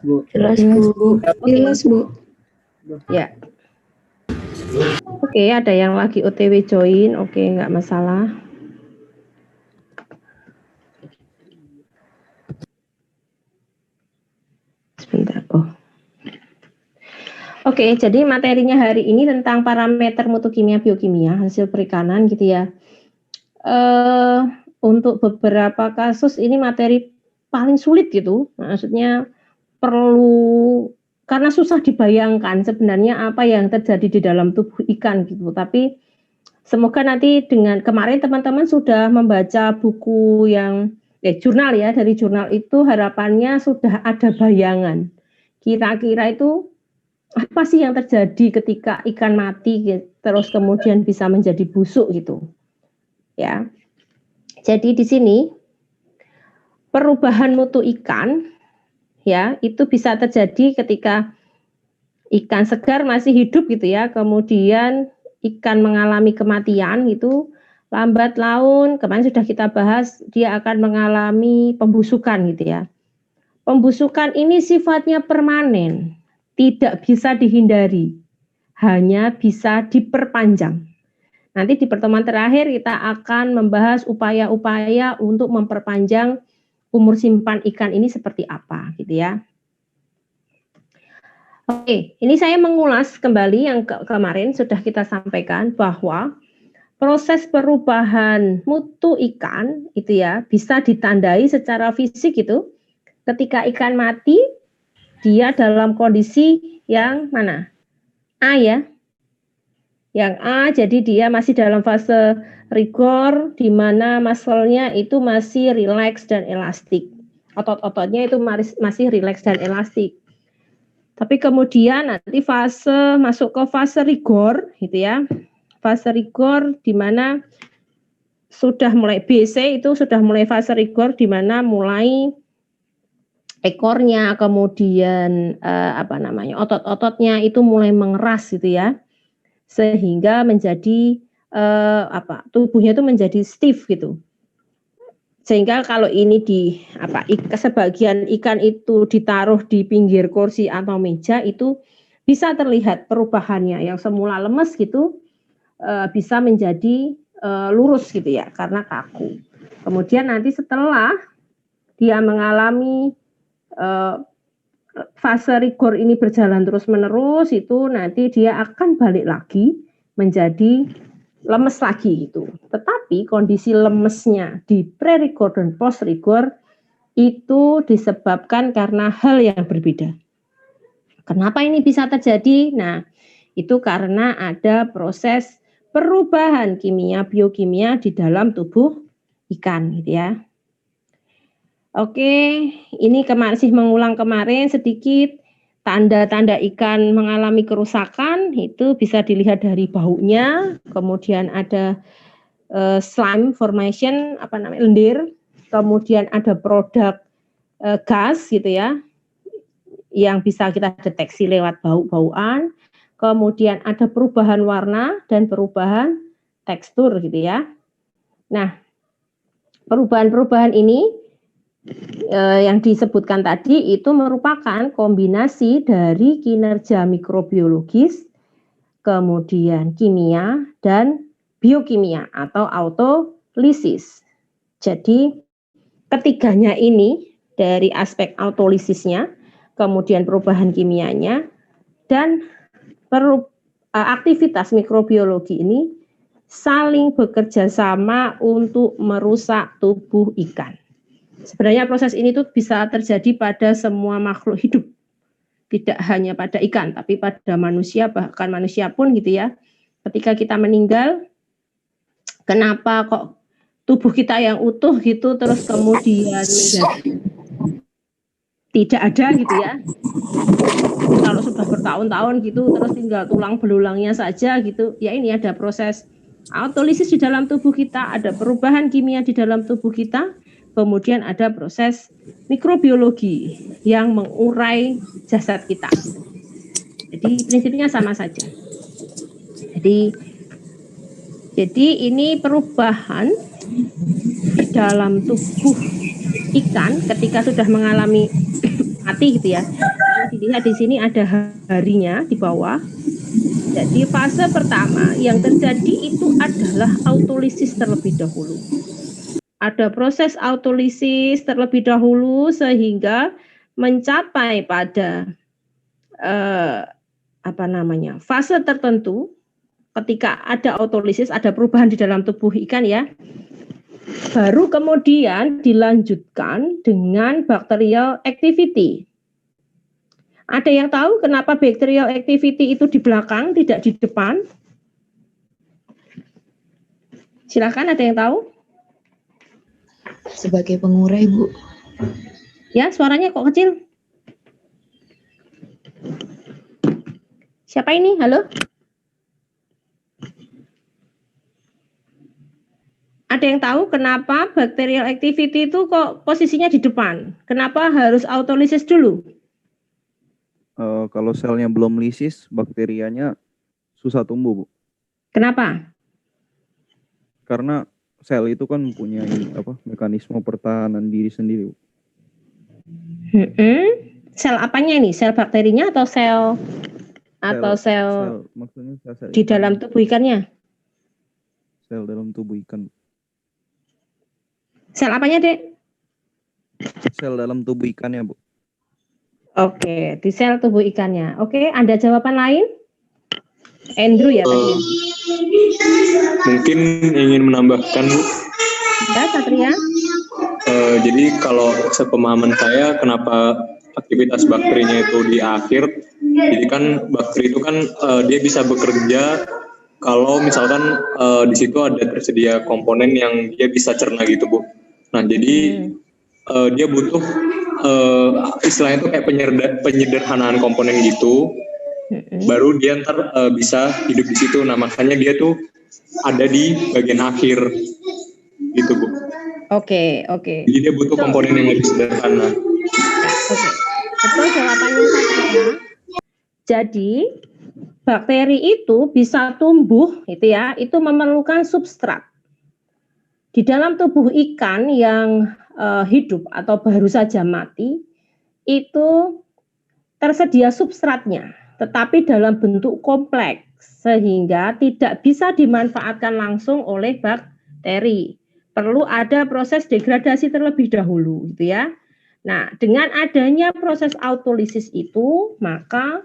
Bu. Jelas, Bu. Jelas, Bu. Ya. Oke, ada yang lagi OTW join. Oke, nggak masalah. Sebentar. Oke, jadi materinya hari ini tentang parameter mutu kimia biokimia hasil perikanan gitu ya. Untuk beberapa kasus ini materi paling sulit gitu. Maksudnya perlu, karena susah dibayangkan sebenarnya apa yang terjadi di dalam tubuh ikan gitu. Tapi semoga nanti dengan kemarin teman-teman sudah membaca buku yang jurnal ya, dari jurnal itu harapannya sudah ada bayangan. Kira-kira itu apa sih yang terjadi ketika ikan mati terus kemudian bisa menjadi busuk gitu. Ya. Jadi di sini perubahan mutu ikan ya, itu bisa terjadi ketika ikan segar masih hidup gitu ya, kemudian ikan mengalami kematian gitu, lambat laun, kemarin sudah kita bahas, dia akan mengalami pembusukan gitu ya. Pembusukan ini sifatnya permanen, tidak bisa dihindari, hanya bisa diperpanjang. Nanti di pertemuan terakhir kita akan membahas upaya-upaya untuk memperpanjang umur simpan ikan ini seperti apa gitu ya. Oke, ini saya mengulas kembali yang kemarin sudah kita sampaikan bahwa proses perubahan mutu ikan itu ya bisa ditandai secara fisik itu ketika ikan mati dia dalam kondisi yang mana? A ya. Yang A, jadi dia masih dalam fase rigor di mana muscle-nya itu masih rileks dan elastik. Otot-ototnya itu masih rileks dan elastik. Tapi kemudian nanti masuk ke fase rigor gitu ya. Fase rigor di mana sudah mulai BC itu sudah mulai fase rigor di mana mulai ekornya kemudian otot-ototnya itu mulai mengeras gitu ya. Sehingga menjadi tubuhnya itu menjadi stiff gitu. Sehingga kalau ini sebagian ikan itu ditaruh di pinggir kursi atau meja itu bisa terlihat perubahannya yang semula lemes gitu bisa menjadi lurus gitu ya karena kaku. Kemudian nanti setelah dia mengalami fase rigor ini berjalan terus-menerus itu nanti dia akan balik lagi menjadi lemes lagi gitu. Tetapi kondisi lemesnya di pre-rigor dan post-rigor itu disebabkan karena hal yang berbeda. Kenapa ini bisa terjadi? Nah, itu karena ada proses perubahan kimia biokimia di dalam tubuh ikan gitu ya. Oke, ini masih mengulang kemarin sedikit tanda-tanda ikan mengalami kerusakan itu bisa dilihat dari baunya, kemudian ada slime formation lendir, kemudian ada produk gas gitu ya yang bisa kita deteksi lewat bau-bauan, kemudian ada perubahan warna dan perubahan tekstur gitu ya. Nah, perubahan-perubahan ini yang disebutkan tadi itu merupakan kombinasi dari kinerja mikrobiologis, kemudian kimia, dan biokimia atau autolisis. Jadi ketiganya ini dari aspek autolisisnya, kemudian perubahan kimianya, dan aktivitas mikrobiologi ini saling bekerja sama untuk merusak tubuh ikan. Sebenarnya proses ini tuh bisa terjadi pada semua makhluk hidup. Tidak hanya pada ikan, tapi pada manusia, bahkan manusia pun gitu ya. Ketika kita meninggal, kenapa kok tubuh kita yang utuh gitu terus kemudian menjadi tidak ada gitu ya. Kalau sudah bertahun-tahun gitu terus tinggal tulang belulangnya saja gitu. Ya ini ada proses autolisis di dalam tubuh kita, ada perubahan kimia di dalam tubuh kita. Kemudian ada proses mikrobiologi yang mengurai jasad kita. Jadi prinsipnya sama saja. Jadi ini perubahan di dalam tubuh ikan ketika sudah mengalami mati gitu ya. Kalau dilihat di sini ada harinya di bawah. Jadi fase pertama yang terjadi itu adalah autolisis terlebih dahulu. Ada proses autolisis terlebih dahulu sehingga mencapai pada fase tertentu. Ketika ada autolisis, ada perubahan di dalam tubuh ikan ya, baru kemudian dilanjutkan dengan bacterial activity. Ada yang tahu kenapa bacterial activity itu di belakang, tidak di depan? Silakan, ada yang tahu? Sebagai pengurai, Bu. Ya, suaranya kok kecil? Siapa ini? Halo? Ada yang tahu kenapa bacterial activity itu kok posisinya di depan? Kenapa harus autolisis dulu? Kalau selnya belum lisis, bakterianya susah tumbuh, Bu. Kenapa? Karena sel itu kan mempunyai mekanisme pertahanan diri sendiri, Bu. Sel apanya ini? Sel bakterinya atau sel maksudnya sel di dalam tubuh ikannya? Sel dalam tubuh ikan. Sel apanya, Dek? Sel dalam tubuh ikannya, Bu. Oke, di sel tubuh ikannya. Oke, ada jawaban lain? Andrew ya tadi. Mungkin ingin menambahkan, Bu. Ya, Satria. Jadi kalau sepemahaman saya, kenapa aktivitas bakterinya itu di akhir? Jadi kan bakteri itu kan dia bisa bekerja kalau misalkan di situ ada tersedia komponen yang dia bisa cerna gitu, Bu. Nah, jadi dia butuh istilahnya itu kayak penyederhanaan komponen gitu. Baru dia ntar bisa hidup di situ. Nah, makanya dia tuh ada di bagian akhir gitu, Bu. Oke. Jadi dia butuh komponen yang lebih sederhana. Oke. Betul jawabannya, Satria. Jadi bakteri itu bisa tumbuh itu ya, itu memerlukan substrat. Di dalam tubuh ikan yang hidup atau baru saja mati, itu tersedia substratnya, tetapi dalam bentuk kompleks, sehingga tidak bisa dimanfaatkan langsung oleh bakteri. Perlu ada proses degradasi terlebih dahulu, gitu ya. Nah, dengan adanya proses autolisis itu, maka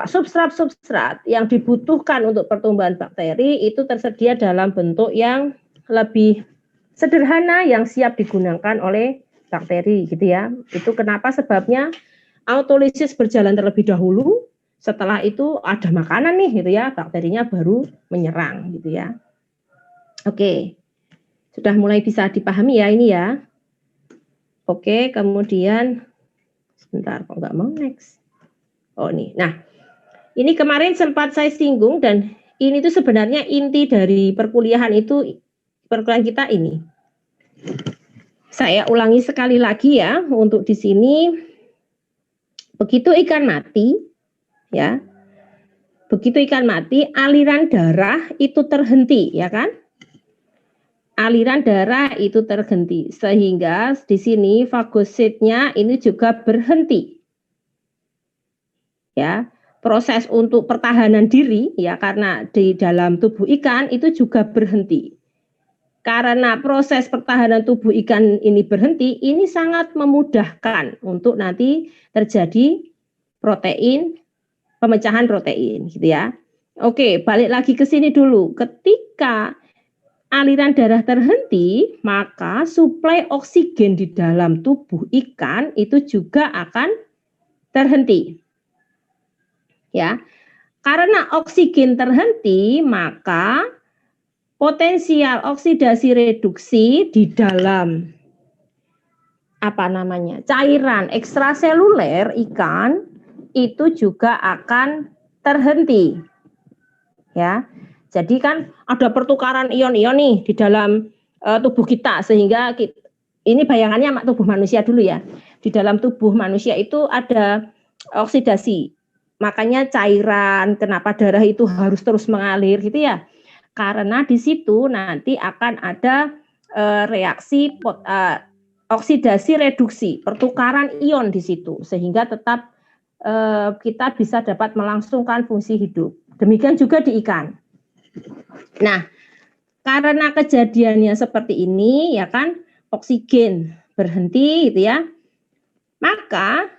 substrat yang dibutuhkan untuk pertumbuhan bakteri itu tersedia dalam bentuk yang lebih sederhana yang siap digunakan oleh bakteri gitu ya. Itu kenapa sebabnya autolisis berjalan terlebih dahulu, setelah itu ada makanan nih gitu ya, bakterinya baru menyerang gitu ya. Oke. Sudah mulai bisa dipahami ya ini ya. Oke, kemudian sebentar kok nggak mau next. Oh nih, nah ini kemarin sempat saya singgung dan ini tuh sebenarnya inti dari perkuliahan kita ini. Saya ulangi sekali lagi ya untuk di sini. Begitu ikan mati, ya, begitu ikan mati, aliran darah itu terhenti, ya kan? Aliran darah itu terhenti sehingga di sini fagositnya ini juga berhenti. Ya, proses untuk pertahanan diri ya karena di dalam tubuh ikan itu juga berhenti. Karena proses pertahanan tubuh ikan ini berhenti, ini sangat memudahkan untuk nanti terjadi protein, pemecahan protein gitu ya. Oke, balik lagi ke sini dulu. Ketika aliran darah terhenti, maka suplai oksigen di dalam tubuh ikan itu juga akan terhenti. Ya, karena oksigen terhenti, maka potensial oksidasi reduksi di dalam cairan ekstraseluler ikan itu juga akan terhenti. Ya, jadi kan ada pertukaran ion-ion nih di dalam tubuh kita sehingga ini bayangannya sama tubuh manusia dulu ya. Di dalam tubuh manusia itu ada oksidasi. Makanya cairan, kenapa darah itu harus terus mengalir gitu ya. Karena di situ nanti akan ada reaksi oksidasi reduksi, pertukaran ion di situ, sehingga tetap kita bisa dapat melangsungkan fungsi hidup. Demikian juga di ikan. Nah, karena kejadiannya seperti ini, ya kan, oksigen berhenti, gitu ya, maka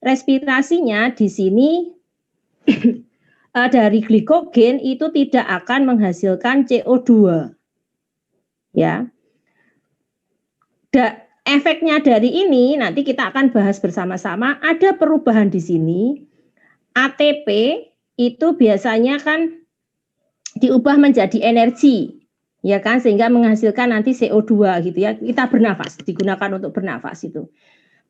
respirasinya di sini dari glikogen itu tidak akan menghasilkan CO2, ya. Efeknya dari ini nanti kita akan bahas bersama-sama. Ada perubahan di sini. ATP itu biasanya kan diubah menjadi energi, ya kan, sehingga menghasilkan nanti CO2 gitu ya. Kita bernafas, digunakan untuk bernafas itu.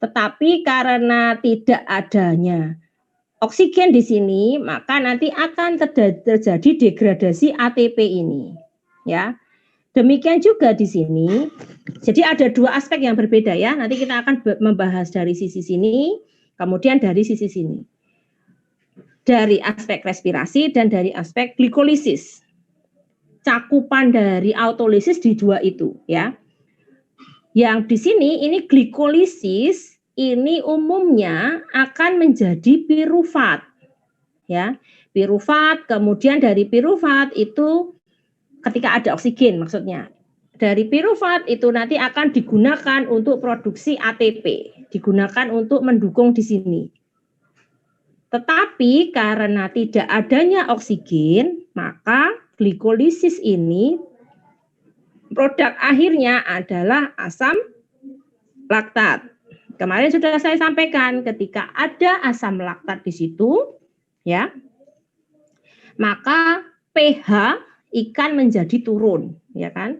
Tetapi karena tidak adanya oksigen di sini, maka nanti akan terjadi degradasi ATP ini, ya. Demikian juga di sini. Jadi ada dua aspek yang berbeda ya. Nanti kita akan membahas dari sisi sini, kemudian dari sisi sini. Dari aspek respirasi dan dari aspek glikolisis. Cakupan dari autolisis di dua itu ya. Yang di sini ini glikolisis ini umumnya akan menjadi pirufat. Ya, pirufat, kemudian dari pirufat itu ketika ada oksigen maksudnya. Dari pirufat itu nanti akan digunakan untuk produksi ATP, digunakan untuk mendukung di sini. Tetapi karena tidak adanya oksigen, maka glikolisis ini produk akhirnya adalah asam laktat. Kemarin sudah saya sampaikan ketika ada asam laktat di situ, ya, maka pH ikan menjadi turun, ya kan?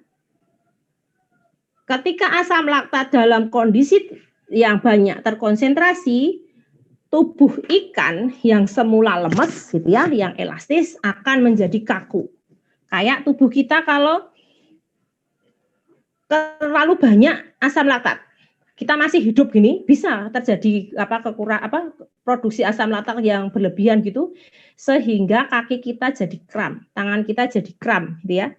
Ketika asam laktat dalam kondisi yang banyak terkonsentrasi, tubuh ikan yang semula lemes gitu ya, yang elastis akan menjadi kaku. Kayak tubuh kita kalau terlalu banyak asam laktat, kita masih hidup gini, bisa terjadi produksi asam laktat yang berlebihan gitu, sehingga kaki kita jadi kram, tangan kita jadi kram gitu ya.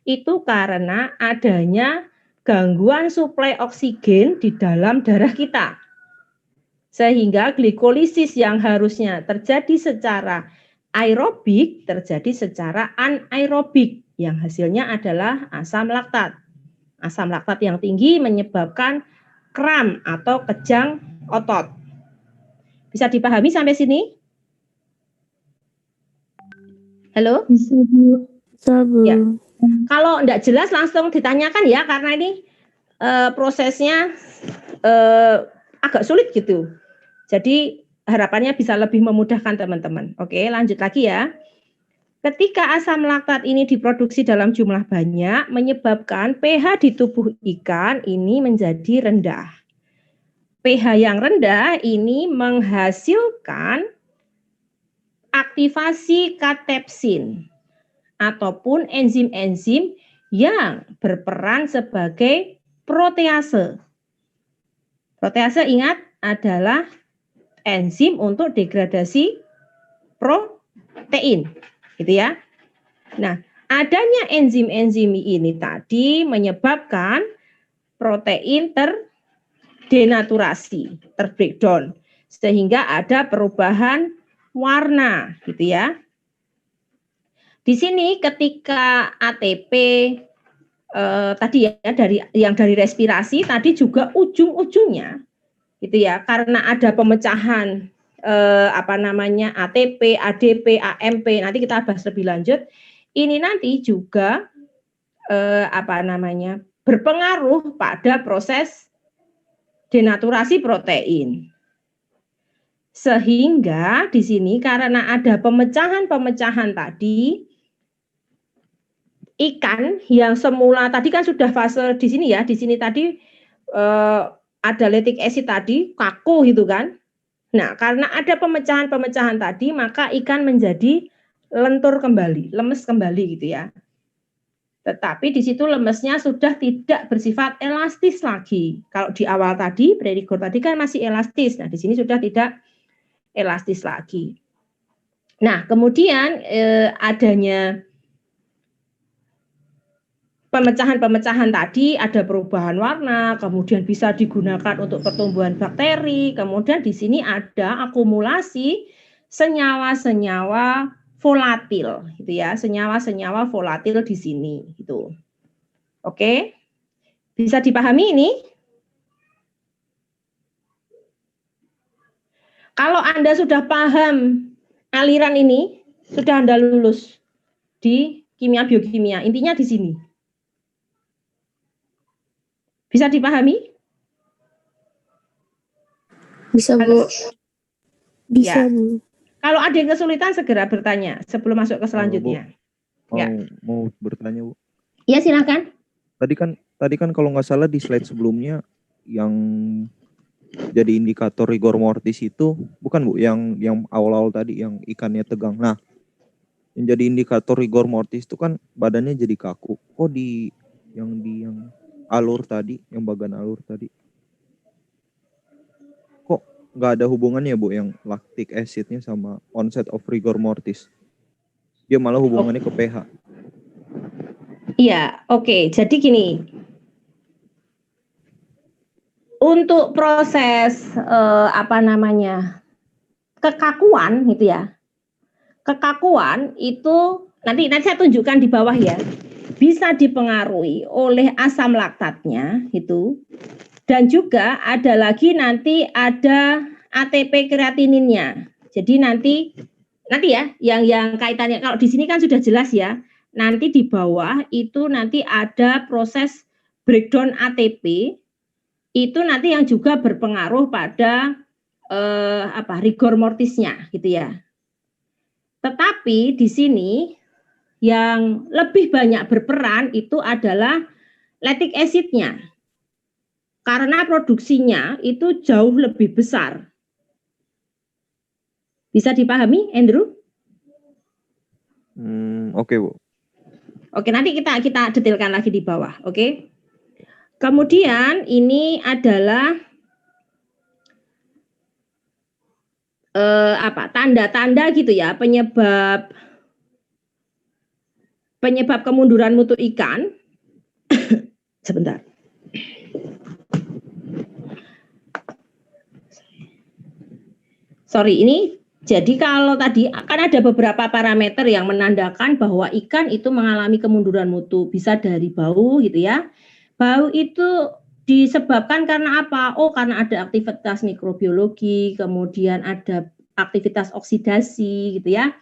Itu karena adanya gangguan suplai oksigen di dalam darah kita. Sehingga glikolisis yang harusnya terjadi secara aerobik terjadi secara anaerobik yang hasilnya adalah asam laktat. Asam laktat yang tinggi menyebabkan kram atau kejang otot. Bisa dipahami sampai sini? Halo? Bisa, Bu. Bisa, Bu. Ya. Kalau enggak jelas langsung ditanyakan ya, karena ini prosesnya agak sulit gitu. Jadi harapannya bisa lebih memudahkan teman-teman. Oke, lanjut lagi ya. Ketika asam laktat ini diproduksi dalam jumlah banyak, menyebabkan pH di tubuh ikan ini menjadi rendah. pH yang rendah ini menghasilkan aktivasi katepsin ataupun enzim-enzim yang berperan sebagai protease. Protease ingat adalah enzim untuk degradasi protein, gitu ya. Nah, adanya enzim-enzim ini tadi menyebabkan protein terdenaturasi, terbreakdown, sehingga ada perubahan warna, gitu ya. Di sini ketika ATP tadi ya dari respirasi tadi juga ujung-ujungnya gitu ya, karena ada pemecahan ATP, ADP, AMP, nanti kita bahas lebih lanjut. Ini nanti juga berpengaruh pada proses denaturasi protein. Sehingga di sini karena ada pemecahan-pemecahan tadi, ikan yang semula tadi kan sudah fase di sini ya, di sini tadi ada lactic acid tadi kaku gitu kan. Nah, karena ada pemecahan-pemecahan tadi, maka ikan menjadi lentur kembali, lemes kembali gitu ya. Tetapi di situ lemesnya sudah tidak bersifat elastis lagi. Kalau di awal tadi, pre-rigor tadi kan masih elastis. Nah, di sini sudah tidak elastis lagi. Nah, kemudian adanya pemecahan-pemecahan tadi ada perubahan warna, kemudian bisa digunakan untuk pertumbuhan bakteri, kemudian di sini ada akumulasi senyawa-senyawa volatil, gitu ya, senyawa-senyawa volatil di sini, gitu. Oke, bisa dipahami ini? Kalau Anda sudah paham aliran ini, sudah Anda lulus di kimia biokimia. Intinya di sini. Bisa dipahami? Bisa, Bu. Ya. Bisa, Bu. Kalau ada yang kesulitan segera bertanya sebelum masuk ke selanjutnya. Mau bertanya, Bu. Ya, silakan. Tadi kan kalau nggak salah di slide sebelumnya yang jadi indikator rigor mortis itu bukan, Bu, yang awal-awal tadi yang ikannya tegang. Nah, yang jadi indikator rigor mortis itu kan badannya jadi kaku. Kok yang alur tadi, yang bagian alur tadi, kok nggak ada hubungannya, Bu, yang lactic acidnya sama onset of rigor mortis? Dia malah hubungannya ke pH. Iya, oke. Jadi gini, untuk proses kekakuan gitu ya. Kekakuan itu nanti saya tunjukkan di bawah ya. Bisa dipengaruhi oleh asam laktatnya itu, dan juga ada lagi nanti ada ATP kreatininnya. Jadi nanti ya yang kaitannya, kalau di sini kan sudah jelas ya. Nanti di bawah itu nanti ada proses breakdown ATP, itu nanti yang juga berpengaruh pada rigor mortisnya gitu ya. Tetapi di sini yang lebih banyak berperan itu adalah lactic acidnya, karena produksinya itu jauh lebih besar. Bisa dipahami, Andrew? Oke, Bu. Oke, nanti kita detailkan lagi di bawah, oke? Kemudian ini adalah tanda-tanda gitu ya, penyebab kemunduran mutu ikan. Sebentar. Sorry, ini jadi kalau tadi akan ada beberapa parameter yang menandakan bahwa ikan itu mengalami kemunduran mutu. Bisa dari bau gitu ya. Bau itu disebabkan karena apa? Oh, karena ada aktivitas mikrobiologi, kemudian ada aktivitas oksidasi gitu ya.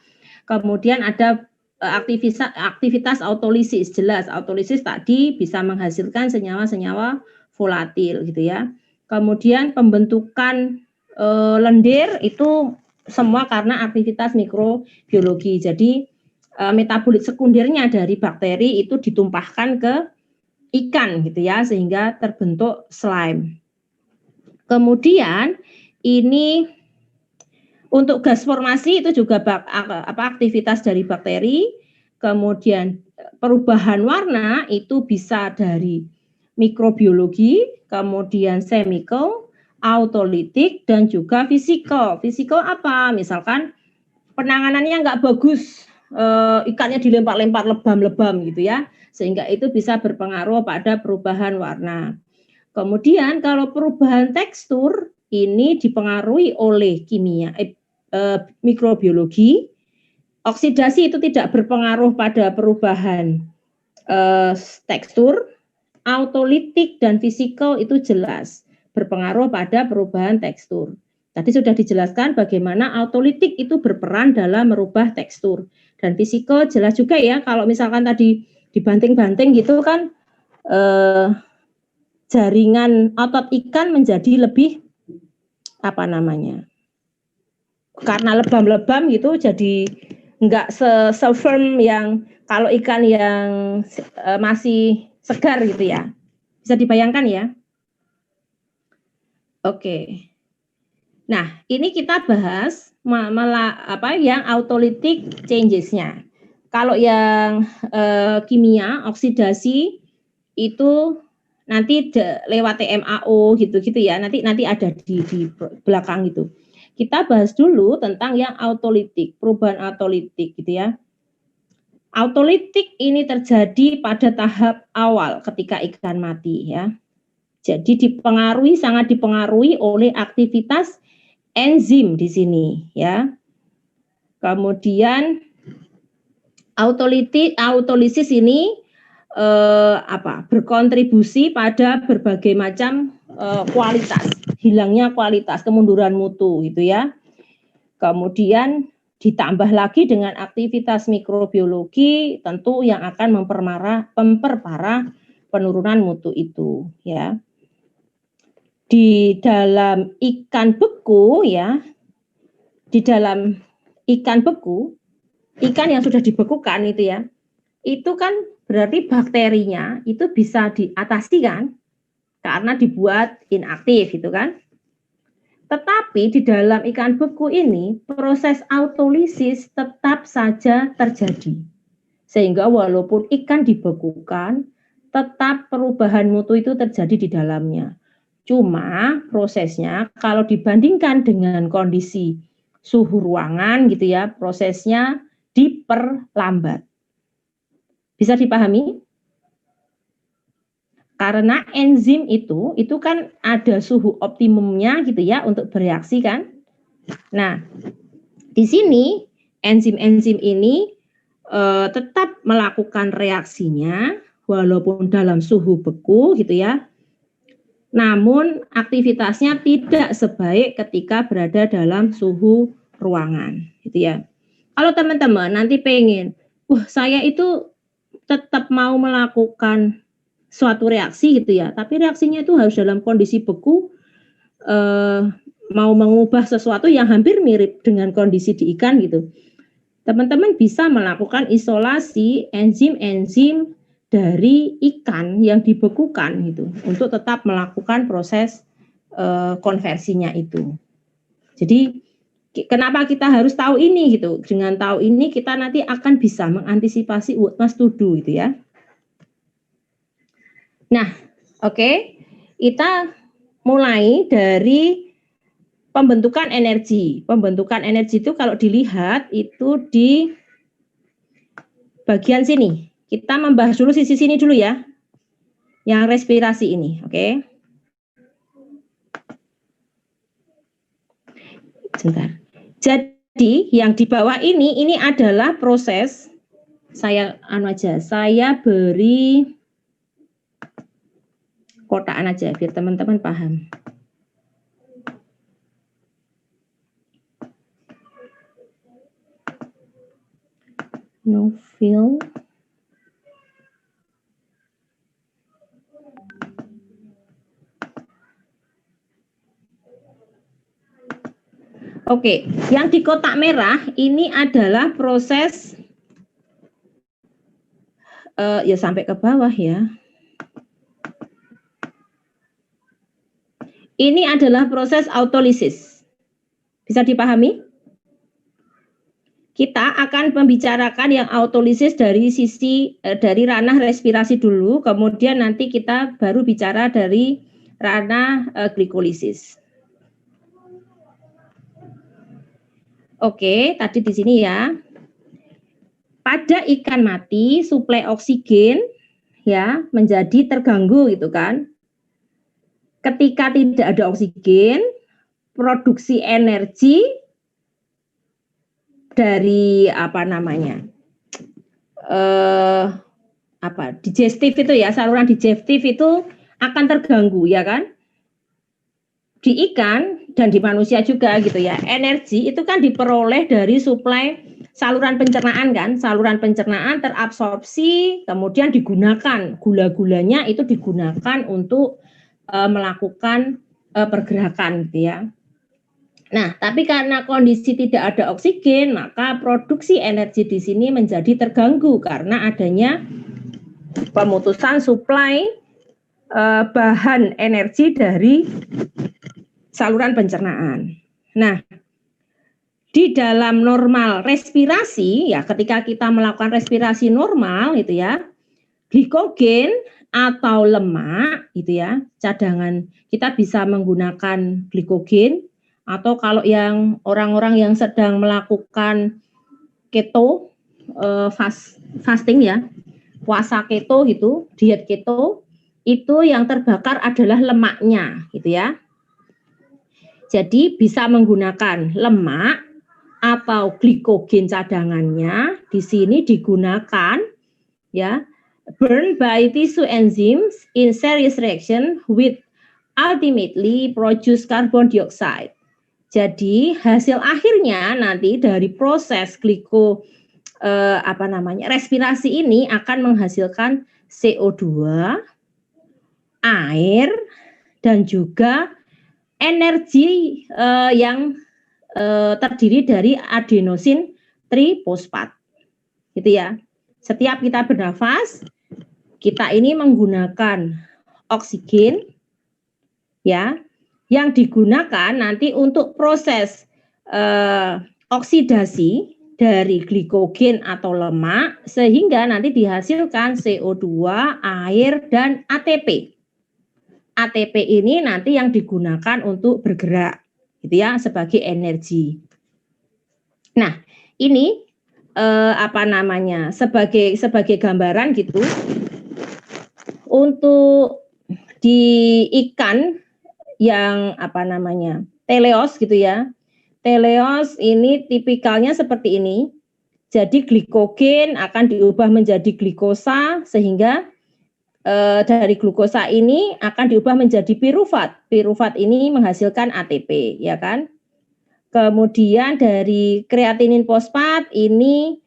Kemudian ada aktivitas autolisis. Jelas, autolisis tadi bisa menghasilkan senyawa-senyawa volatil gitu ya. Kemudian pembentukan lendir itu semua karena aktivitas mikrobiologi. Jadi metabolit sekundernya dari bakteri itu ditumpahkan ke ikan gitu ya, sehingga terbentuk slime. Kemudian ini untuk gas formasi itu juga aktivitas dari bakteri. Kemudian perubahan warna itu bisa dari mikrobiologi, kemudian chemical, autolitik, dan juga fisikal. Fisikal apa? Misalkan penanganannya nggak bagus, ikannya dilempar-lempar lebam-lebam gitu ya, sehingga itu bisa berpengaruh pada perubahan warna. Kemudian kalau perubahan tekstur ini dipengaruhi oleh mikrobiologi. Oksidasi itu tidak berpengaruh pada perubahan tekstur. Autolitik dan fisikal itu jelas berpengaruh pada perubahan tekstur. Tadi sudah dijelaskan bagaimana autolitik itu berperan dalam merubah tekstur. Dan fisikal jelas juga ya, kalau misalkan tadi dibanting-banting gitu kan, jaringan otot ikan menjadi lebih karena lebam-lebam gitu, jadi nggak se-firm yang kalau ikan yang masih segar gitu ya. Bisa dibayangkan ya? Oke. Nah, ini kita bahas yang autolytic changes-nya. Kalau yang kimia, oksidasi itu nanti lewat TMAO gitu-gitu ya. Nanti ada di belakang gitu. Kita bahas dulu tentang yang autolitik, perubahan autolitik gitu ya. Autolitik ini terjadi pada tahap awal ketika ikan mati ya. Jadi sangat dipengaruhi oleh aktivitas enzim di sini ya. Kemudian autolisis ini berkontribusi pada berbagai macam kualitas, hilangnya kualitas, kemunduran mutu gitu ya. Kemudian ditambah lagi dengan aktivitas mikrobiologi tentu yang akan memperparah penurunan mutu itu ya. Di dalam ikan beku ya, di dalam ikan beku, ikan yang sudah dibekukan itu ya, itu kan berarti bakterinya itu bisa diatasi kan, karena dibuat inaktif itu kan. Tetapi di dalam ikan beku ini proses autolisis tetap saja terjadi. Sehingga walaupun ikan dibekukan, tetap perubahan mutu itu terjadi di dalamnya. Cuma prosesnya kalau dibandingkan dengan kondisi suhu ruangan gitu ya, prosesnya diperlambat. Bisa dipahami? Karena enzim itu kan ada suhu optimumnya gitu ya untuk bereaksi kan. Nah, di sini enzim-enzim ini tetap melakukan reaksinya walaupun dalam suhu beku gitu ya. Namun aktivitasnya tidak sebaik ketika berada dalam suhu ruangan gitu ya. Kalau teman-teman nanti pengen, saya itu tetap mau melakukan suatu reaksi gitu ya, tapi reaksinya itu harus dalam kondisi beku, mau mengubah sesuatu yang hampir mirip dengan kondisi di ikan gitu. Teman-teman bisa melakukan isolasi enzim-enzim dari ikan yang dibekukan gitu untuk tetap melakukan proses konversinya itu. Jadi kenapa kita harus tahu ini gitu? Dengan tahu ini kita nanti akan bisa mengantisipasi what must to do gitu ya. Nah, oke. Kita mulai dari pembentukan energi. Pembentukan energi itu kalau dilihat itu di bagian sini. Kita membahas dulu sisi sini dulu ya. Yang respirasi ini, oke. Sebentar. Jadi yang di bawah ini adalah proses saya beri kotaan aja biar teman-teman paham. No fill. Oke, yang di kotak merah ini adalah proses ya sampai ke bawah ya. Ini adalah proses autolisis. Bisa dipahami? Kita akan membicarakan yang autolisis dari sisi dari ranah respirasi dulu, kemudian nanti kita baru bicara dari ranah glikolisis. Oke, tadi di sini ya. Pada ikan mati, suplai oksigen ya menjadi terganggu gitu kan. Ketika tidak ada oksigen, produksi energi dari digestif itu ya, saluran digestif itu akan terganggu ya kan. Di ikan dan di manusia juga gitu ya. Energi itu kan diperoleh dari suplai saluran pencernaan kan. Saluran pencernaan terabsorpsi kemudian digunakan, gula-gulanya itu digunakan untuk melakukan pergerakan gitu ya. Nah, tapi karena kondisi tidak ada oksigen, maka produksi energi di sini menjadi terganggu karena adanya pemutusan suplai bahan energi dari saluran pencernaan. Nah, di dalam normal respirasi ya, ketika kita melakukan respirasi normal itu ya, glikogen atau lemak gitu ya, cadangan kita bisa menggunakan glikogen. Atau kalau yang orang-orang yang sedang melakukan keto fasting ya, puasa keto gitu, diet keto, itu yang terbakar adalah lemaknya gitu ya. Jadi bisa menggunakan lemak atau glikogen cadangannya di sini digunakan ya, burned by tissue enzymes in series reaction with ultimately produce carbon dioxide. Jadi hasil akhirnya nanti dari proses respirasi ini akan menghasilkan CO2, air, dan juga energi yang terdiri dari adenosin trifosfat, gitu ya. Setiap kita bernafas, kita ini menggunakan oksigen, ya, yang digunakan nanti untuk proses oksidasi dari glikogen atau lemak sehingga nanti dihasilkan CO2, air, dan ATP. ATP ini nanti yang digunakan untuk bergerak, gitu ya, sebagai energi. Nah, ini sebagai gambaran gitu untuk di ikan yang teleos gitu ya. Teleos ini tipikalnya seperti ini. Jadi glikogen akan diubah menjadi glikosa sehingga dari glukosa ini akan diubah menjadi pirufat. Pirufat ini menghasilkan ATP, ya kan? Kemudian dari kreatinin fosfat ini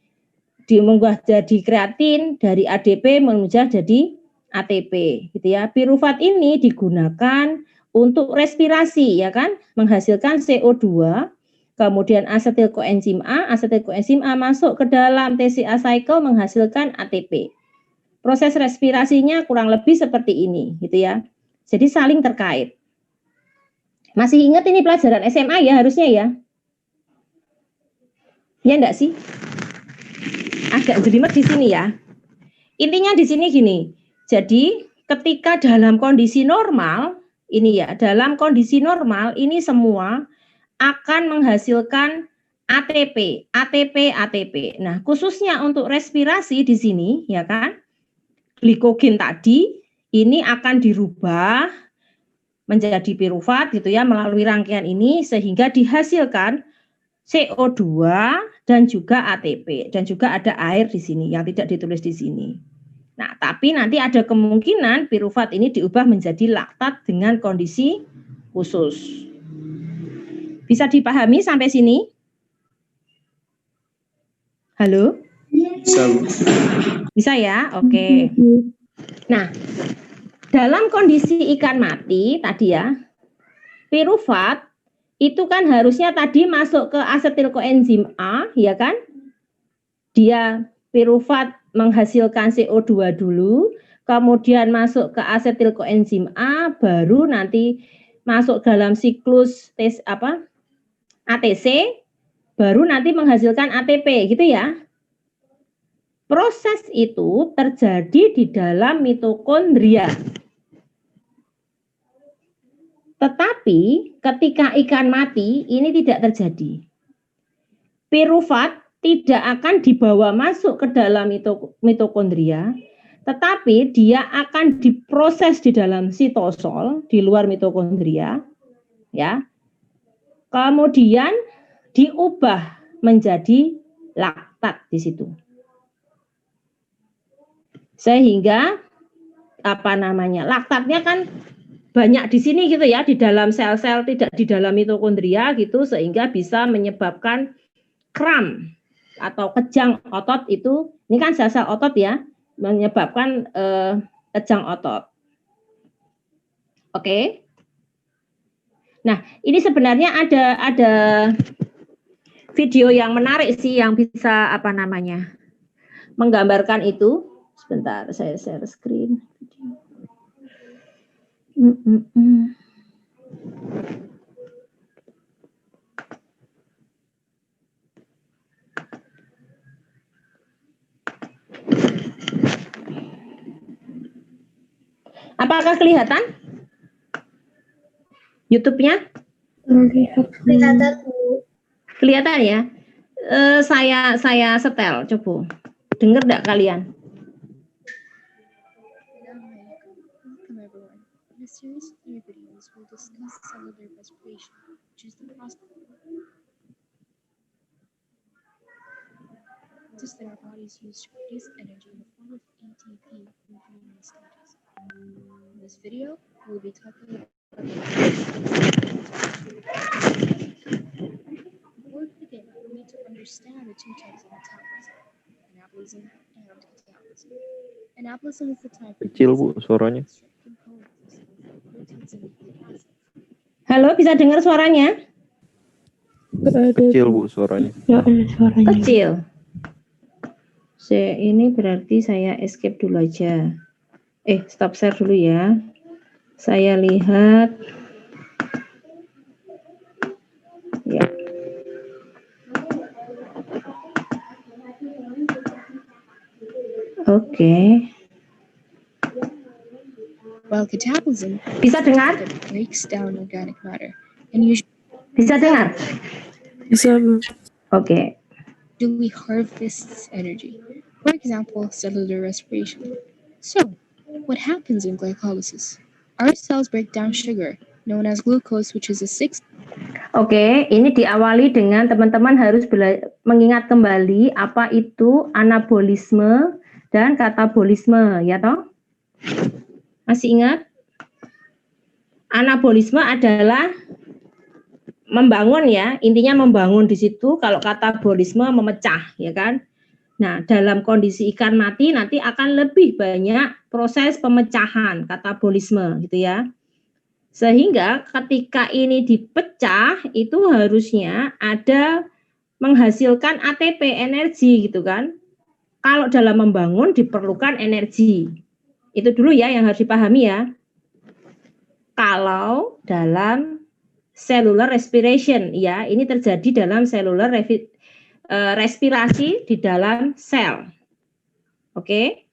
diubah jadi kreatin, dari ADP menjadi jadi ATP, gitu ya. Pirufat ini digunakan untuk respirasi, ya kan, menghasilkan CO2, kemudian asetil koenzim A masuk ke dalam TCA cycle menghasilkan ATP. Proses respirasinya kurang lebih seperti ini, gitu ya. Jadi saling terkait. Masih ingat ini pelajaran SMA ya harusnya ya? Ya enggak sih? Agak jelimet di sini ya. Intinya di sini gini. Jadi ketika dalam kondisi normal, ini ya, dalam kondisi normal ini semua akan menghasilkan ATP. Nah, khususnya untuk respirasi di sini, ya kan, glikogen tadi ini akan dirubah menjadi pirufat gitu ya melalui rangkaian ini sehingga dihasilkan CO2 dan juga ATP dan juga ada air di sini yang tidak ditulis di sini. Nah, tapi nanti ada kemungkinan pirufat ini diubah menjadi laktat dengan kondisi khusus. Bisa dipahami sampai sini? Halo? Bisa ya? Oke. Nah, dalam kondisi ikan mati tadi ya, pirufat itu kan harusnya tadi masuk ke asetil koenzim A, ya kan? Dia pirufat menghasilkan CO2 dulu, kemudian masuk ke asetil koenzim A, baru nanti masuk dalam siklus ATC, baru nanti menghasilkan ATP, gitu ya. Proses itu terjadi di dalam mitokondria. Tetapi ketika ikan mati, ini tidak terjadi. Pirufat tidak akan dibawa masuk ke dalam mitokondria, tetapi dia akan diproses di dalam sitosol, di luar mitokondria, ya. Kemudian diubah menjadi laktat di situ. Sehingga laktatnya kan banyak di sini gitu ya, di dalam sel-sel, tidak di dalam mitokondria gitu, sehingga bisa menyebabkan kram atau kejang otot itu, ini kan sel-sel otot ya, menyebabkan kejang otot. Oke. Nah, ini sebenarnya ada video yang menarik sih yang bisa menggambarkan itu. Sebentar, saya share screen. Apakah kelihatan YouTube-nya? Kelihatan. Kelihatan ya? Saya setel, coba. Dengar enggak kalian? Welcome everyone. In a series of 3 videos, we'll discuss cellular respiration, which is the process that our bodies use to produce energy in the form of ATP in 3 main stages. In this video, we'll be talking about before we begin, we need to understand the 2 types of metabolism, anabolism and catabolism. Anabolism is the type Kecil Bu suaranya. Halo, bisa dengar suaranya? Kecil Bu suaranya. Nggak ada suaranya. Kecil. Ini berarti saya escape dulu aja. Stop share dulu ya. Saya lihat. Ya. Oke. While catabolism Bisa dengar? breaks down organic matter and usually Bisa dengar? Bisa, Bu. Oke. Harvests energy. For example, cellular respiration. So, what happens in glycolysis? Our cells break down sugar, known as glucose, which is a 6. Oke, ini diawali dengan teman-teman harus mengingat kembali apa itu anabolisme dan katabolisme, ya toh? Masih ingat? Anabolisme adalah membangun ya, intinya membangun di situ. Kalau katabolisme memecah, ya kan? Nah, dalam kondisi ikan mati nanti akan lebih banyak proses pemecahan katabolisme gitu ya. Sehingga ketika ini dipecah itu harusnya ada menghasilkan ATP energi gitu kan. Kalau dalam membangun diperlukan energi. Itu dulu ya yang harus dipahami ya. Kalau dalam cellular respiration ya, ini terjadi dalam cellular respirasi di dalam sel. Oke?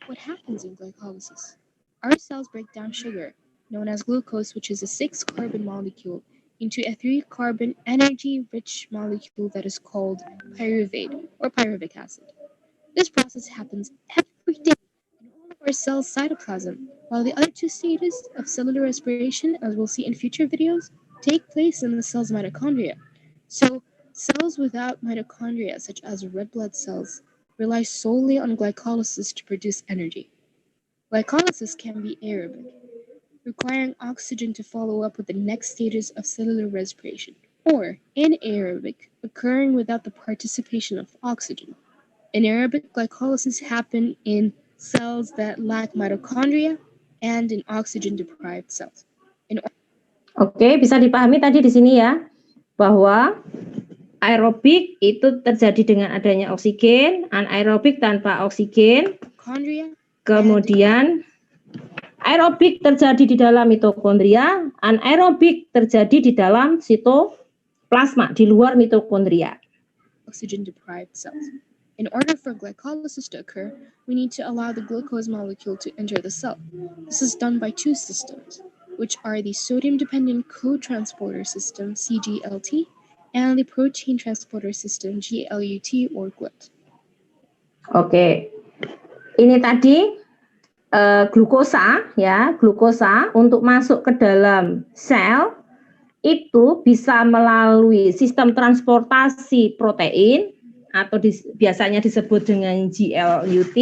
What happens in glycolysis? Our cells break down sugar, known as glucose, which is a 6-carbon molecule, into a 3-carbon energy-rich molecule that is called pyruvate or pyruvic acid. This process happens every day in all of our cells' cytoplasm, while the other 2 stages of cellular respiration, as we'll see in future videos, take place in the cell's mitochondria. So, cells without mitochondria, such as red blood cells, rely solely on glycolysis to produce energy. Glycolysis can be aerobic, requiring oxygen to follow up with the next stages of cellular respiration, or anaerobic, occurring without the participation of oxygen. Anaerobic glycolysis happen in cells that lack mitochondria and in oxygen-deprived cells. Oke, bisa dipahami tadi di sini ya, bahwa aerobik itu terjadi dengan adanya oksigen, anaerobik tanpa oksigen, kemudian aerobik terjadi di dalam mitokondria, anaerobik terjadi di dalam sitoplasma, di luar mitokondria. Oxygen-deprived cells. In order for glycolysis to occur, we need to allow the glucose molecule to enter the cell. This is done by 2 systems, which are the sodium-dependent cotransporter system, CGLT, and the protein transporter system, GLUT or GLUT. Oke, ini tadi glukosa ya, glukosa untuk masuk ke dalam sel itu bisa melalui sistem transportasi protein atau biasanya disebut dengan GLUT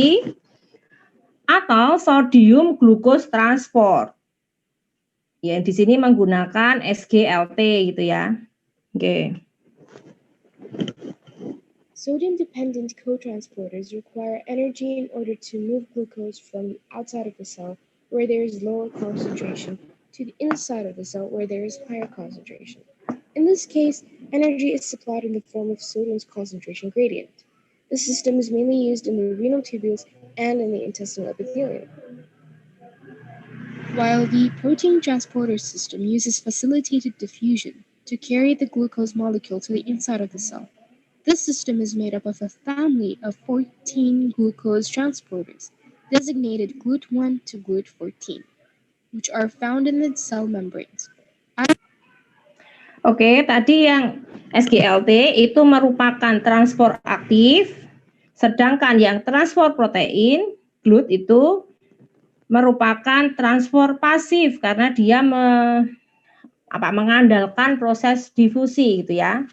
atau sodium glucose transport. Ya, di sini menggunakan SGLT gitu ya. Oke. Sodium-dependent cotransporters require energy in order to move glucose from the outside of the cell, where there is lower concentration, to the inside of the cell, where there is higher concentration. In this case, energy is supplied in the form of sodium's concentration gradient. This system is mainly used in the renal tubules and in the intestinal epithelium. While the protein transporter system uses facilitated diffusion to carry the glucose molecule to the inside of the cell. This system is made up of a family of 14 glucose transporters, designated GLUT1 to GLUT14, which are found in the cell membranes. Oke, tadi yang SGLT itu merupakan transport aktif Sedangkan yang transfer protein, GLUT itu merupakan transfer pasif karena dia mengandalkan proses difusi gitu ya.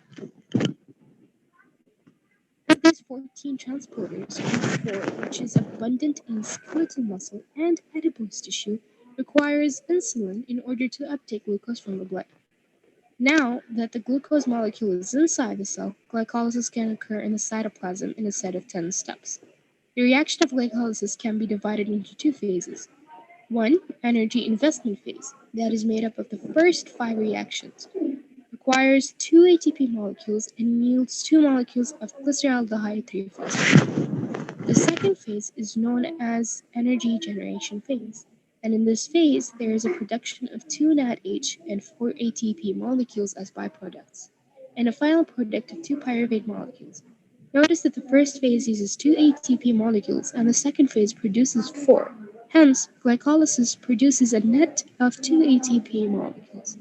These 14 transporters, GLUT4, which is abundant in skeletal muscle and adipose tissue, requires insulin in order to uptake glucose from the blood. Now that the glucose molecule is inside the cell, glycolysis can occur in the cytoplasm in a set of 10 steps. The reaction of glycolysis can be divided into two phases. One, energy investment phase, that is made up of the first 5 reactions, requires 2 ATP molecules and yields 2 molecules of glyceraldehyde 3-phosphate. The second phase is known as energy generation phase, and in this phase there is a production of 2 NADH and 4 ATP molecules as byproducts, and a final product of 2 pyruvate molecules. Notice that the first phase uses 2 ATP molecules and the second phase produces 4. Hence, glycolysis produces a net of 2 ATP molecules.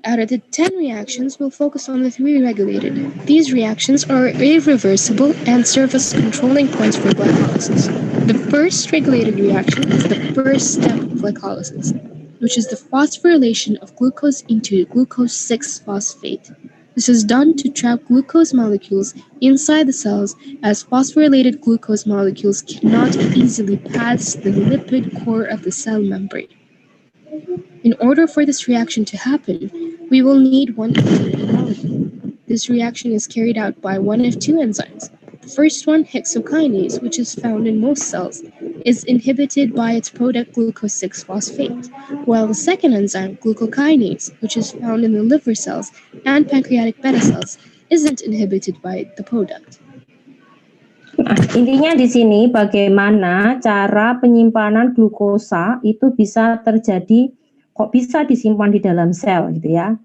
Out of the 10 reactions, we'll focus on the 3 regulated. These reactions are irreversible and serve as controlling points for glycolysis. The first regulated reaction is the first step of glycolysis, which is the phosphorylation of glucose into glucose 6-phosphate. This is done to trap glucose molecules inside the cells, as phosphorylated glucose molecules cannot easily pass the lipid core of the cell membrane. In order for this reaction to happen, we will need one ATP molecule. This reaction is carried out by one of 2 enzymes. The first one, hexokinase, which is found in most cells, is inhibited by its product glucose 6-phosphate, while the second enzyme, glucokinase, which is found in the liver cells and pancreatic beta cells, isn't inhibited by the product. Nah, intinya di sini bagaimana cara penyimpanan glukosa itu bisa terjadi, kok bisa disimpan di dalam sel gitu ya.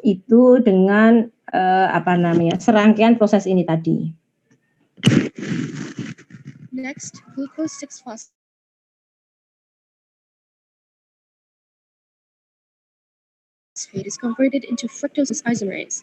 Itu dengan serangkaian proses ini tadi. Next, glucose 6-phosphate is converted into fructose isomerase.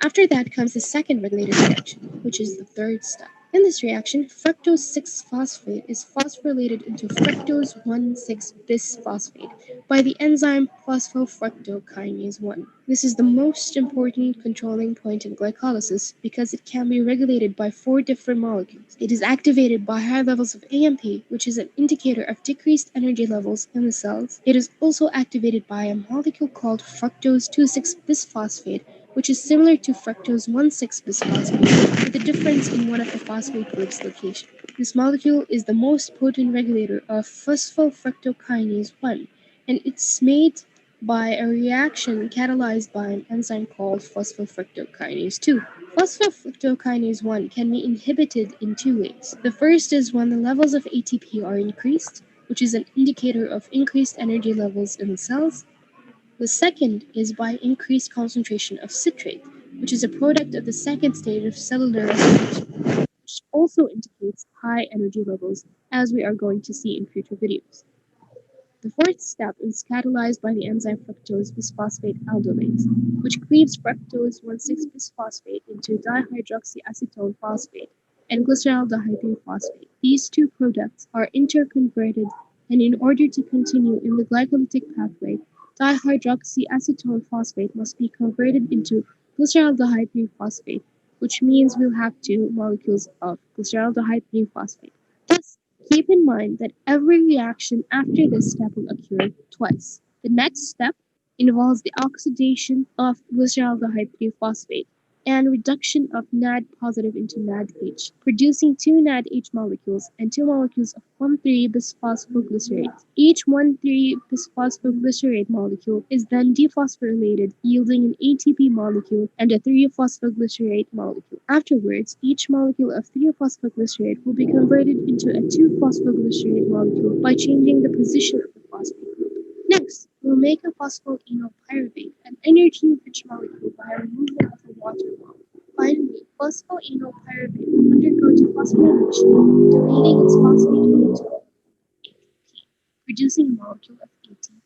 After that comes the second regulated reaction, which is the third step. In this reaction, fructose 6-phosphate is phosphorylated into fructose 1,6-bisphosphate by the enzyme phosphofructokinase 1. This is the most important controlling point in glycolysis because it can be regulated by 4 different molecules. It is activated by high levels of AMP, which is an indicator of decreased energy levels in the cells. It is also activated by a molecule called fructose 2,6-bisphosphate, which is similar to fructose 1,6-bisphosphate, with a difference in one of the phosphate group's location. This molecule is the most potent regulator of phosphofructokinase 1, and it's made by a reaction catalyzed by an enzyme called phosphofructokinase 2. Phosphofructokinase 1 can be inhibited in 2 ways. The first is when the levels of ATP are increased, which is an indicator of increased energy levels in the cells. The second is by increased concentration of citrate, which is a product of the second stage of cellular respiration, which also indicates high energy levels, as we are going to see in future videos. The fourth step is catalyzed by the enzyme fructose bisphosphate aldolase, which cleaves fructose 1,6-bisphosphate into dihydroxyacetone phosphate and glyceraldehyde phosphate. These 2 products are interconverted, and in order to continue in the glycolytic pathway, dihydroxyacetone phosphate must be converted into glyceraldehyde phosphate, which means we'll have 2 molecules of glyceraldehyde phosphate. Thus, keep in mind that every reaction after this step will occur twice. The next step involves the oxidation of glyceraldehyde phosphate and reduction of NAD positive into NADH, producing 2 NADH molecules and 2 molecules of 1,3-bisphosphoglycerate. Each 1,3-bisphosphoglycerate molecule is then dephosphorylated, yielding an ATP molecule and a 3-phosphoglycerate molecule. Afterwards, each molecule of 3-phosphoglycerate will be converted into a 2-phosphoglycerate molecule by changing the position of the phosphate group. Next, we'll make a phosphoenol pyruvate, an energy-rich molecule by removal of the water molecule. Finally, phosphoenol pyruvate will undergo dephosphorylation, deleting its phosphate group to ATP, producing a molecule of ATP.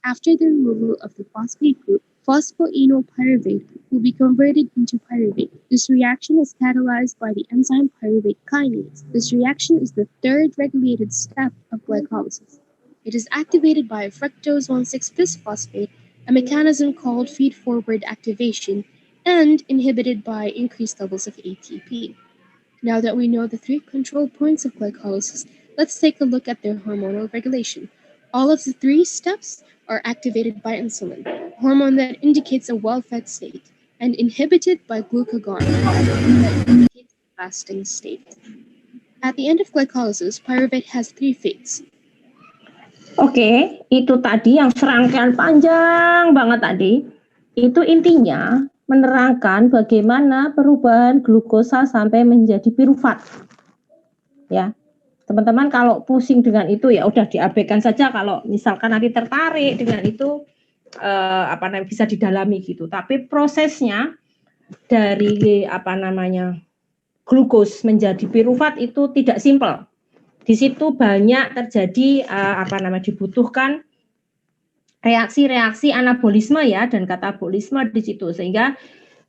After the removal of the phosphate group, phosphoenol pyruvate will be converted into pyruvate. This reaction is catalyzed by the enzyme pyruvate kinase. This reaction is the third regulated step of glycolysis. It is activated by fructose 1,6-bisphosphate, a mechanism called feed-forward activation, and inhibited by increased levels of ATP. Now that we know the three control points of glycolysis, let's take a look at their hormonal regulation. All of the three steps are activated by insulin, a hormone that indicates a well-fed state, and inhibited by glucagon, that indicates a fasting state. At the end of glycolysis, pyruvate has three fates. Oke, itu tadi yang serangkaian panjang banget tadi. Itu intinya menerangkan bagaimana perubahan glukosa sampai menjadi pirufat. Ya, teman-teman kalau pusing dengan itu ya udah diabaikan saja. Kalau misalkan nanti tertarik dengan itu bisa didalami gitu. Tapi prosesnya dari glukos menjadi pirufat itu tidak simpel. Di situ banyak terjadi dibutuhkan reaksi-reaksi anabolisme ya dan katabolisme di situ, sehingga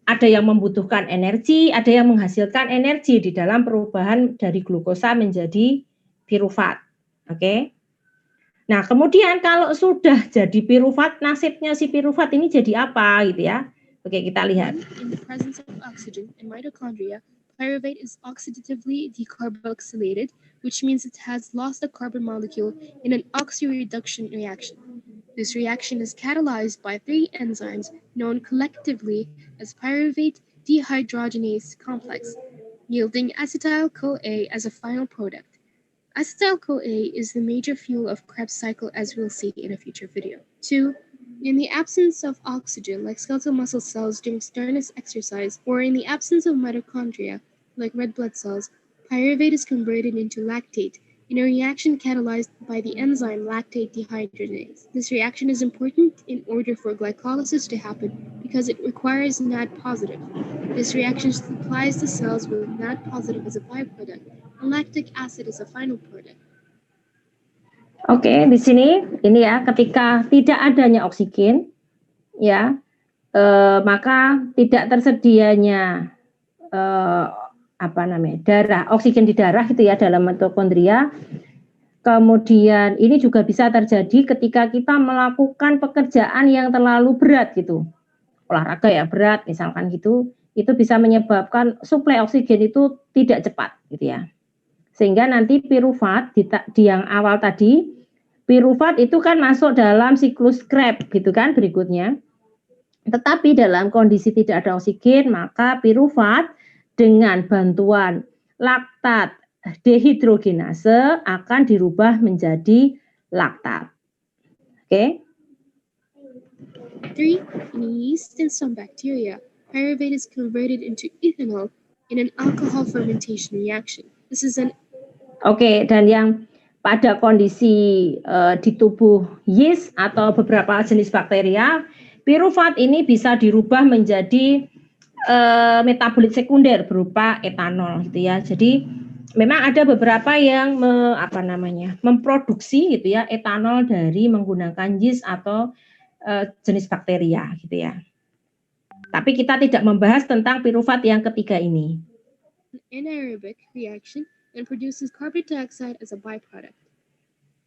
ada yang membutuhkan energi, ada yang menghasilkan energi di dalam perubahan dari glukosa menjadi pirufat. Oke. Nah, kemudian kalau sudah jadi pirufat, nasibnya si pirufat ini jadi apa gitu ya. Oke, kita lihat. In the presence of oxygen in mitochondria, pyruvate is oxidatively decarboxylated, which means it has lost a carbon molecule in an oxyreduction reaction. This reaction is catalyzed by three enzymes known collectively as pyruvate dehydrogenase complex, yielding acetyl-CoA as a final product. Acetyl-CoA is the major fuel of Krebs cycle, as we'll see in a future video. 2. In the absence of oxygen, like skeletal muscle cells during strenuous exercise, or in the absence of mitochondria, like red blood cells, pyruvate is converted into lactate in a reaction catalyzed by the enzyme lactate dehydrogenase. This reaction is important in order for glycolysis to happen because it requires NAD positive. This reaction supplies the cells with NAD positive as a byproduct, and lactic acid as a final product. Oke, di sini ini ya, ketika tidak adanya oksigen, ya, maka tidak tersedianya darah, oksigen di darah gitu ya dalam mitokondria. Kemudian ini juga bisa terjadi ketika kita melakukan pekerjaan yang terlalu berat gitu, olahraga ya berat misalkan gitu, itu bisa menyebabkan suplai oksigen itu tidak cepat gitu ya. Sehingga nanti pirufat di yang awal tadi, pirufat itu kan masuk dalam siklus Krebs gitu kan berikutnya. Tetapi dalam kondisi tidak ada oksigen, maka pirufat dengan bantuan laktat dehidrogenase akan dirubah menjadi laktat. Oke. 3. In yeast and some bacteria, pyruvate is converted into ethanol in an alcohol fermentation reaction. This is an dan yang pada kondisi di tubuh yeast atau beberapa jenis bakteria, pirufat ini bisa dirubah menjadi metabolit sekunder berupa etanol gitu ya. Jadi memang ada beberapa yang memproduksi gitu ya etanol dari menggunakan yeast atau jenis bakteria gitu ya. Tapi kita tidak membahas tentang pirufat yang ketiga ini. Anaerobic reaction and produces carbon dioxide as a byproduct.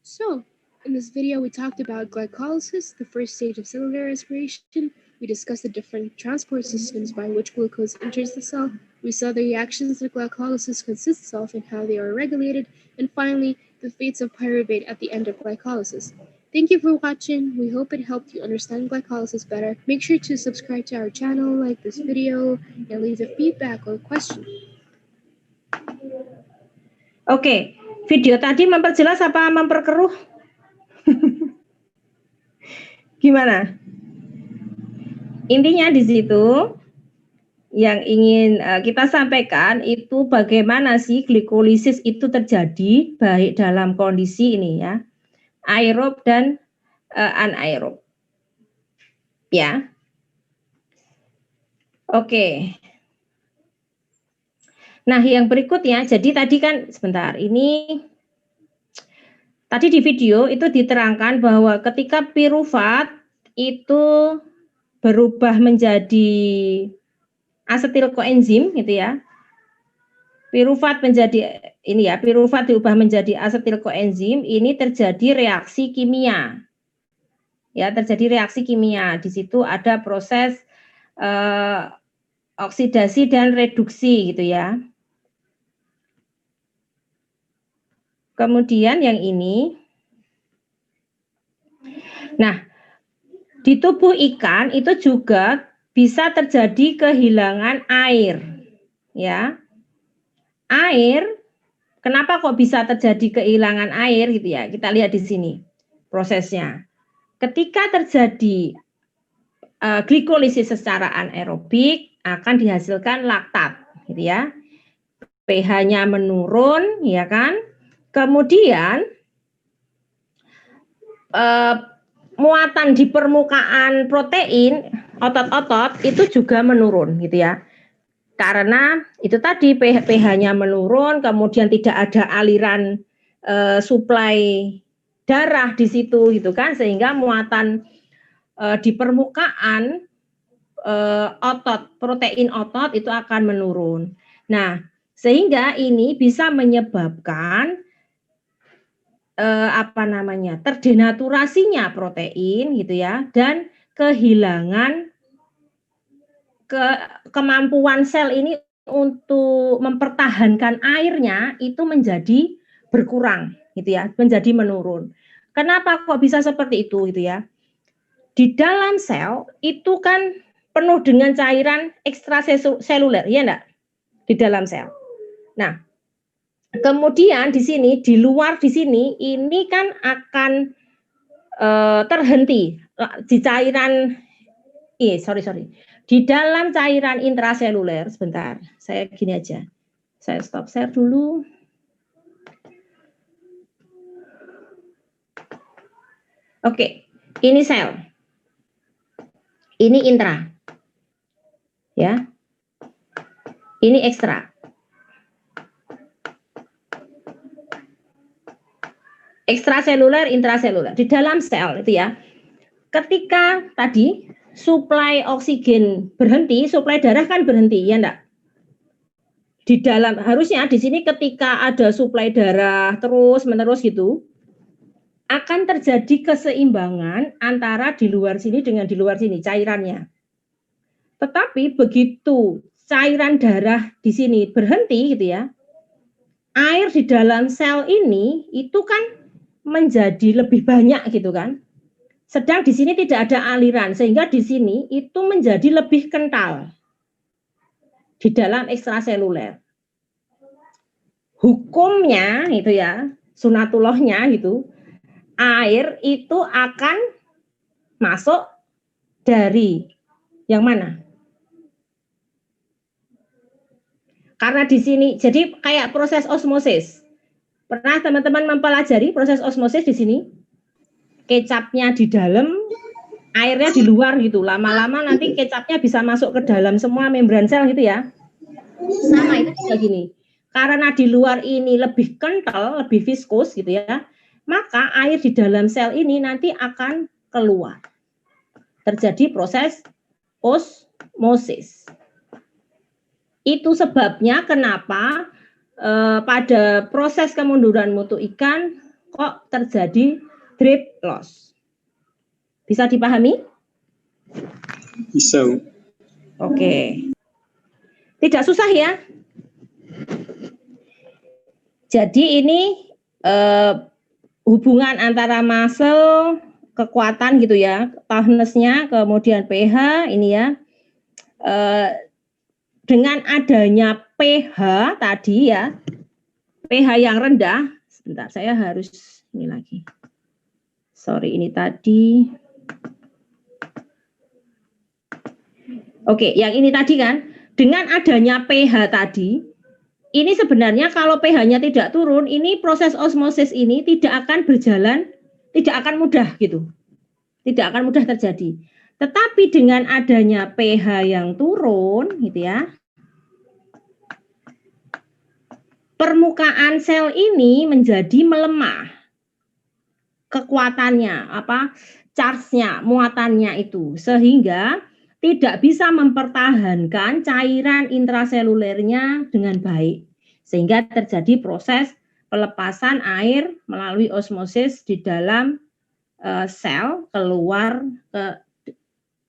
So, in this video we talked about glycolysis, the first stage of cellular respiration. We discussed the different transport systems by which glucose enters the cell. We saw the reactions that glycolysis consists of and how they are regulated. And finally, the fates of pyruvate at the end of glycolysis. Thank you for watching. We hope it helped you understand glycolysis better. Make sure to subscribe to our channel, like this video, and leave a feedback or question. Oke, video tadi memperjelas apa memperkeruh? Gimana? Intinya di situ yang ingin kita sampaikan itu bagaimana sih glikolisis itu terjadi baik dalam kondisi ini ya, aerob dan anaerob. Ya. Oke. Nah, yang berikutnya, jadi tadi kan sebentar, ini tadi di video itu diterangkan bahwa ketika pirufat itu berubah menjadi asetil koenzim gitu ya. Piruvat menjadi ini ya, piruvat diubah menjadi asetil koenzim, ini terjadi reaksi kimia. Ya, terjadi reaksi kimia. Di situ ada proses oksidasi dan reduksi gitu ya. Kemudian yang ini. Nah, di tubuh ikan itu juga bisa terjadi kehilangan air. Ya. Air, kenapa kok bisa terjadi kehilangan air gitu ya? Kita lihat di sini prosesnya. Ketika terjadi glikolisis secara anaerobik akan dihasilkan laktat, gitu ya. pH-nya menurun, ya kan? Kemudian muatan di permukaan protein otot-otot itu juga menurun, gitu ya. Karena itu tadi pH-nya menurun, kemudian tidak ada aliran suplai darah di situ, gitu kan, sehingga muatan di permukaan otot, protein otot itu akan menurun. Nah, sehingga ini bisa menyebabkan terdenaturasinya protein, gitu ya, dan kehilangan kemampuan sel ini untuk mempertahankan airnya itu menjadi berkurang, gitu ya, menjadi menurun. Kenapa kok bisa seperti itu, gitu ya? Di dalam sel itu kan penuh dengan cairan ekstraseluler, ya enggak? Di dalam sel. Nah, kemudian di sini, di luar di sini, ini kan akan terhenti di cairan, di dalam cairan intraseluler. Sebentar, saya gini aja, saya stop share dulu. Oke, ini sel, ini intra, ya, ini ekstra. Ekstraseluler, intraseluler. Di dalam sel itu ya, ketika tadi suplai oksigen berhenti, suplai darah kan berhenti, ya enggak? Di dalam, harusnya di sini ketika ada suplai darah terus menerus gitu, akan terjadi keseimbangan antara di luar sini dengan di luar sini cairannya. Tetapi begitu cairan darah di sini berhenti gitu ya, air di dalam sel ini itu kan menjadi lebih banyak gitu kan. Sedang di sini tidak ada aliran, sehingga di sini itu menjadi lebih kental di dalam ekstraseluler. Hukumnya itu ya, sunatullahnya gitu, air itu akan masuk dari yang mana? Karena di sini jadi kayak proses osmosis. Pernah teman-teman mempelajari proses osmosis di sini? Kecapnya di dalam, airnya di luar gitu. Lama-lama nanti kecapnya bisa masuk ke dalam semua membran sel gitu ya. Sama itu juga gini. Karena di luar ini lebih kental, lebih viskus gitu ya, maka air di dalam sel ini nanti akan keluar. Terjadi proses osmosis. Itu sebabnya kenapa pada proses kemunduran mutu ikan kok terjadi drip loss. Bisa dipahami? Bisa. Oke. Tidak susah ya. Jadi ini hubungan antara muscle, kekuatan gitu ya, toughness-nya, kemudian pH ini ya. Dengan adanya pH tadi ya, pH yang rendah, sebentar saya harus ini lagi. Sorry, ini tadi. Oke, yang ini tadi kan, dengan adanya pH tadi, ini sebenarnya kalau pH-nya tidak turun, ini proses osmosis ini tidak akan berjalan, tidak akan mudah gitu. Tidak akan mudah terjadi. Tetapi dengan adanya pH yang turun gitu ya, permukaan sel ini menjadi melemah. Kekuatannya, charge-nya, muatannya itu, sehingga tidak bisa mempertahankan cairan intraselulernya dengan baik, sehingga terjadi proses pelepasan air melalui osmosis di dalam sel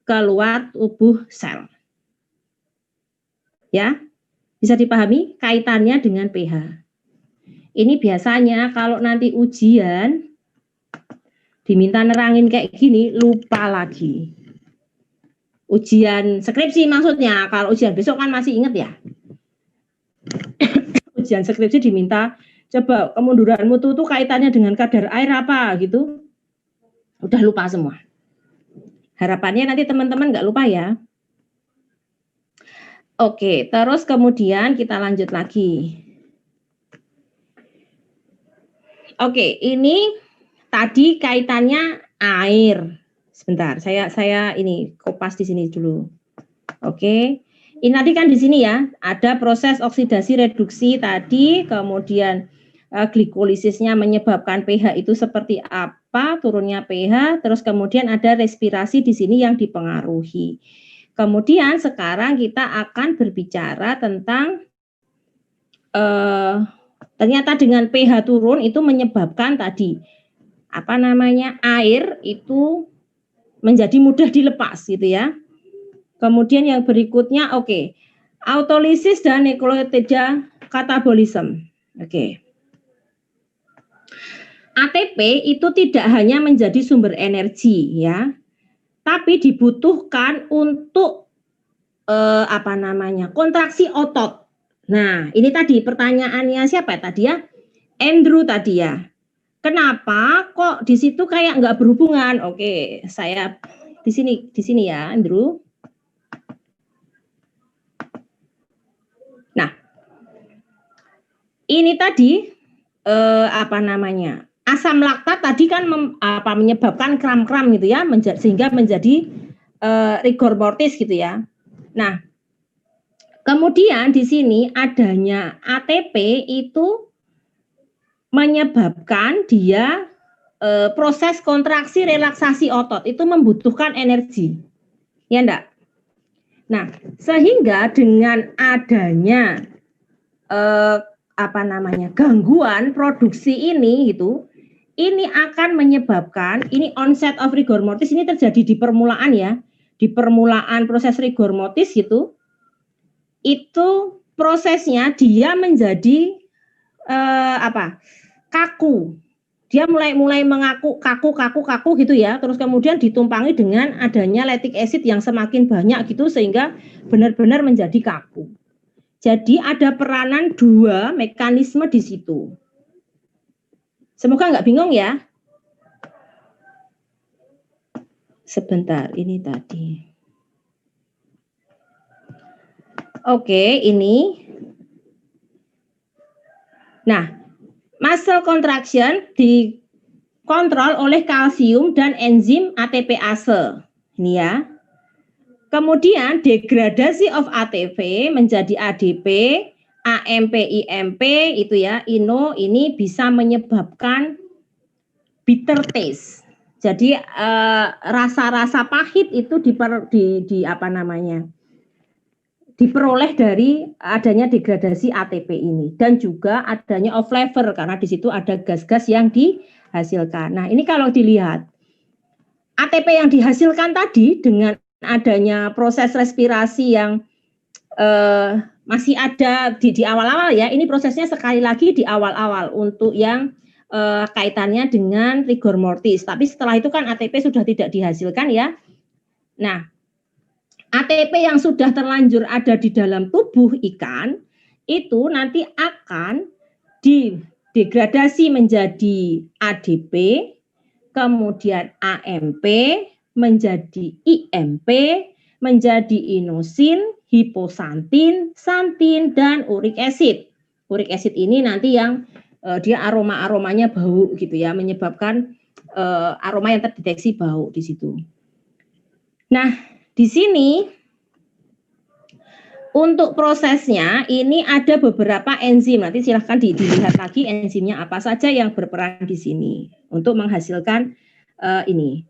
keluar tubuh sel. Ya, bisa dipahami kaitannya dengan pH. Ini biasanya kalau nanti ujian diminta nerangin kayak gini, lupa lagi. Ujian skripsi maksudnya, kalau ujian besok kan masih inget ya. Ujian skripsi diminta, coba kemunduran mutu itu kaitannya dengan kadar air apa gitu. Udah lupa semua. Harapannya nanti teman-teman nggak lupa ya. Oke, terus kemudian kita lanjut lagi. Oke, ini tadi kaitannya air. Sebentar, saya ini kopas di sini dulu. Oke. Ini nanti kan di sini ya, ada proses oksidasi reduksi tadi, kemudian glikolisisnya menyebabkan pH itu seperti apa, turunnya pH, terus kemudian ada respirasi di sini yang dipengaruhi. Kemudian sekarang kita akan berbicara tentang ternyata dengan pH turun itu menyebabkan tadi air itu menjadi mudah dilepas gitu ya. Kemudian yang berikutnya autolisis dan nukleotida katabolisme. ATP itu tidak hanya menjadi sumber energi ya, tapi dibutuhkan untuk kontraksi otot. Nah, ini tadi pertanyaannya siapa tadi ya? Andrew tadi ya. Kenapa kok di situ kayak nggak berhubungan? Oke, saya di sini ya, Andrew. Nah, ini tadi asam laktat tadi kan menyebabkan kram-kram gitu ya, sehingga menjadi rigor mortis gitu ya. Nah, kemudian di sini adanya ATP itu menyebabkan dia proses kontraksi relaksasi otot itu membutuhkan energi, ya enggak? Nah, sehingga dengan adanya gangguan produksi ini gitu, ini akan menyebabkan ini onset of rigor mortis ini terjadi di permulaan ya, di permulaan proses rigor mortis gitu. Itu prosesnya dia menjadi kaku. Dia mulai kaku gitu ya. Terus kemudian ditumpangi dengan adanya lactic acid yang semakin banyak gitu sehingga benar-benar menjadi kaku. Jadi ada peranan dua mekanisme di situ. Semoga nggak bingung ya. Sebentar, ini tadi. Oke, ini. Nah, muscle contraction dikontrol oleh kalsium dan enzim ATPase. Ini ya. Kemudian degradasi of ATP menjadi ADP, AMP, IMP itu ya, INO ini bisa menyebabkan bitter taste. Jadi rasa-rasa pahit itu diperoleh dari adanya degradasi ATP ini, dan juga adanya off flavor karena di situ ada gas-gas yang dihasilkan. Nah, ini kalau dilihat ATP yang dihasilkan tadi dengan adanya proses respirasi yang masih ada di awal-awal ya, ini prosesnya sekali lagi di awal-awal untuk yang kaitannya dengan rigor mortis. Tapi setelah itu kan ATP sudah tidak dihasilkan ya. Nah, ATP yang sudah terlanjur ada di dalam tubuh ikan itu nanti akan didegradasi menjadi ADP, kemudian AMP, menjadi IMP, menjadi inosin, hiposantin, santin, dan uric acid. Uric acid ini nanti yang dia aromanya bau gitu ya, menyebabkan aroma yang terdeteksi bau di situ. Nah, di sini untuk prosesnya ini ada beberapa enzim. Nanti silahkan dilihat lagi enzimnya apa saja yang berperan di sini untuk menghasilkan ini.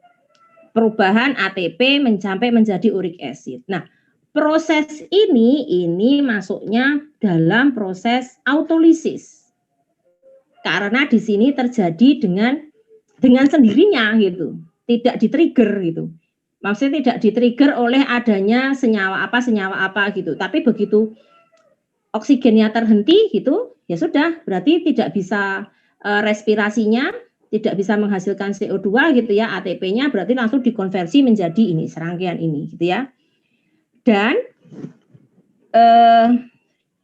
perubahan ATP sampai menjadi uric acid. Nah, proses ini masuknya dalam proses autolisis. Karena di sini terjadi dengan sendirinya gitu, tidak di-trigger gitu. Maksudnya tidak di-trigger oleh adanya senyawa apa gitu. Tapi begitu oksigennya terhenti gitu, ya sudah, berarti tidak bisa respirasinya, tidak bisa menghasilkan CO2 gitu ya, ATP-nya berarti langsung dikonversi menjadi ini, serangkaian ini gitu ya. Dan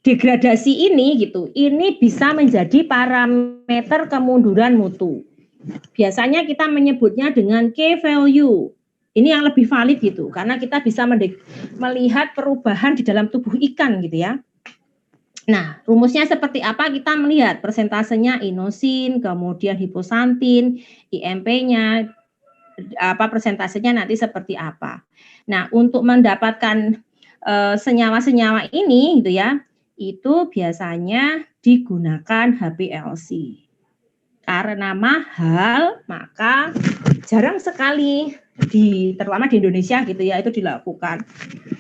degradasi ini gitu, ini bisa menjadi parameter kemunduran mutu. Biasanya kita menyebutnya dengan K value. Ini yang lebih valid gitu, karena kita bisa melihat perubahan di dalam tubuh ikan gitu ya. Nah, rumusnya seperti apa? Kita melihat persentasenya inosin, kemudian hiposantin, IMP-nya, persentasenya nanti seperti apa. Nah, untuk mendapatkan senyawa-senyawa ini gitu ya, itu biasanya digunakan HPLC. Karena mahal, maka jarang sekali terutama di Indonesia gitu ya, itu dilakukan.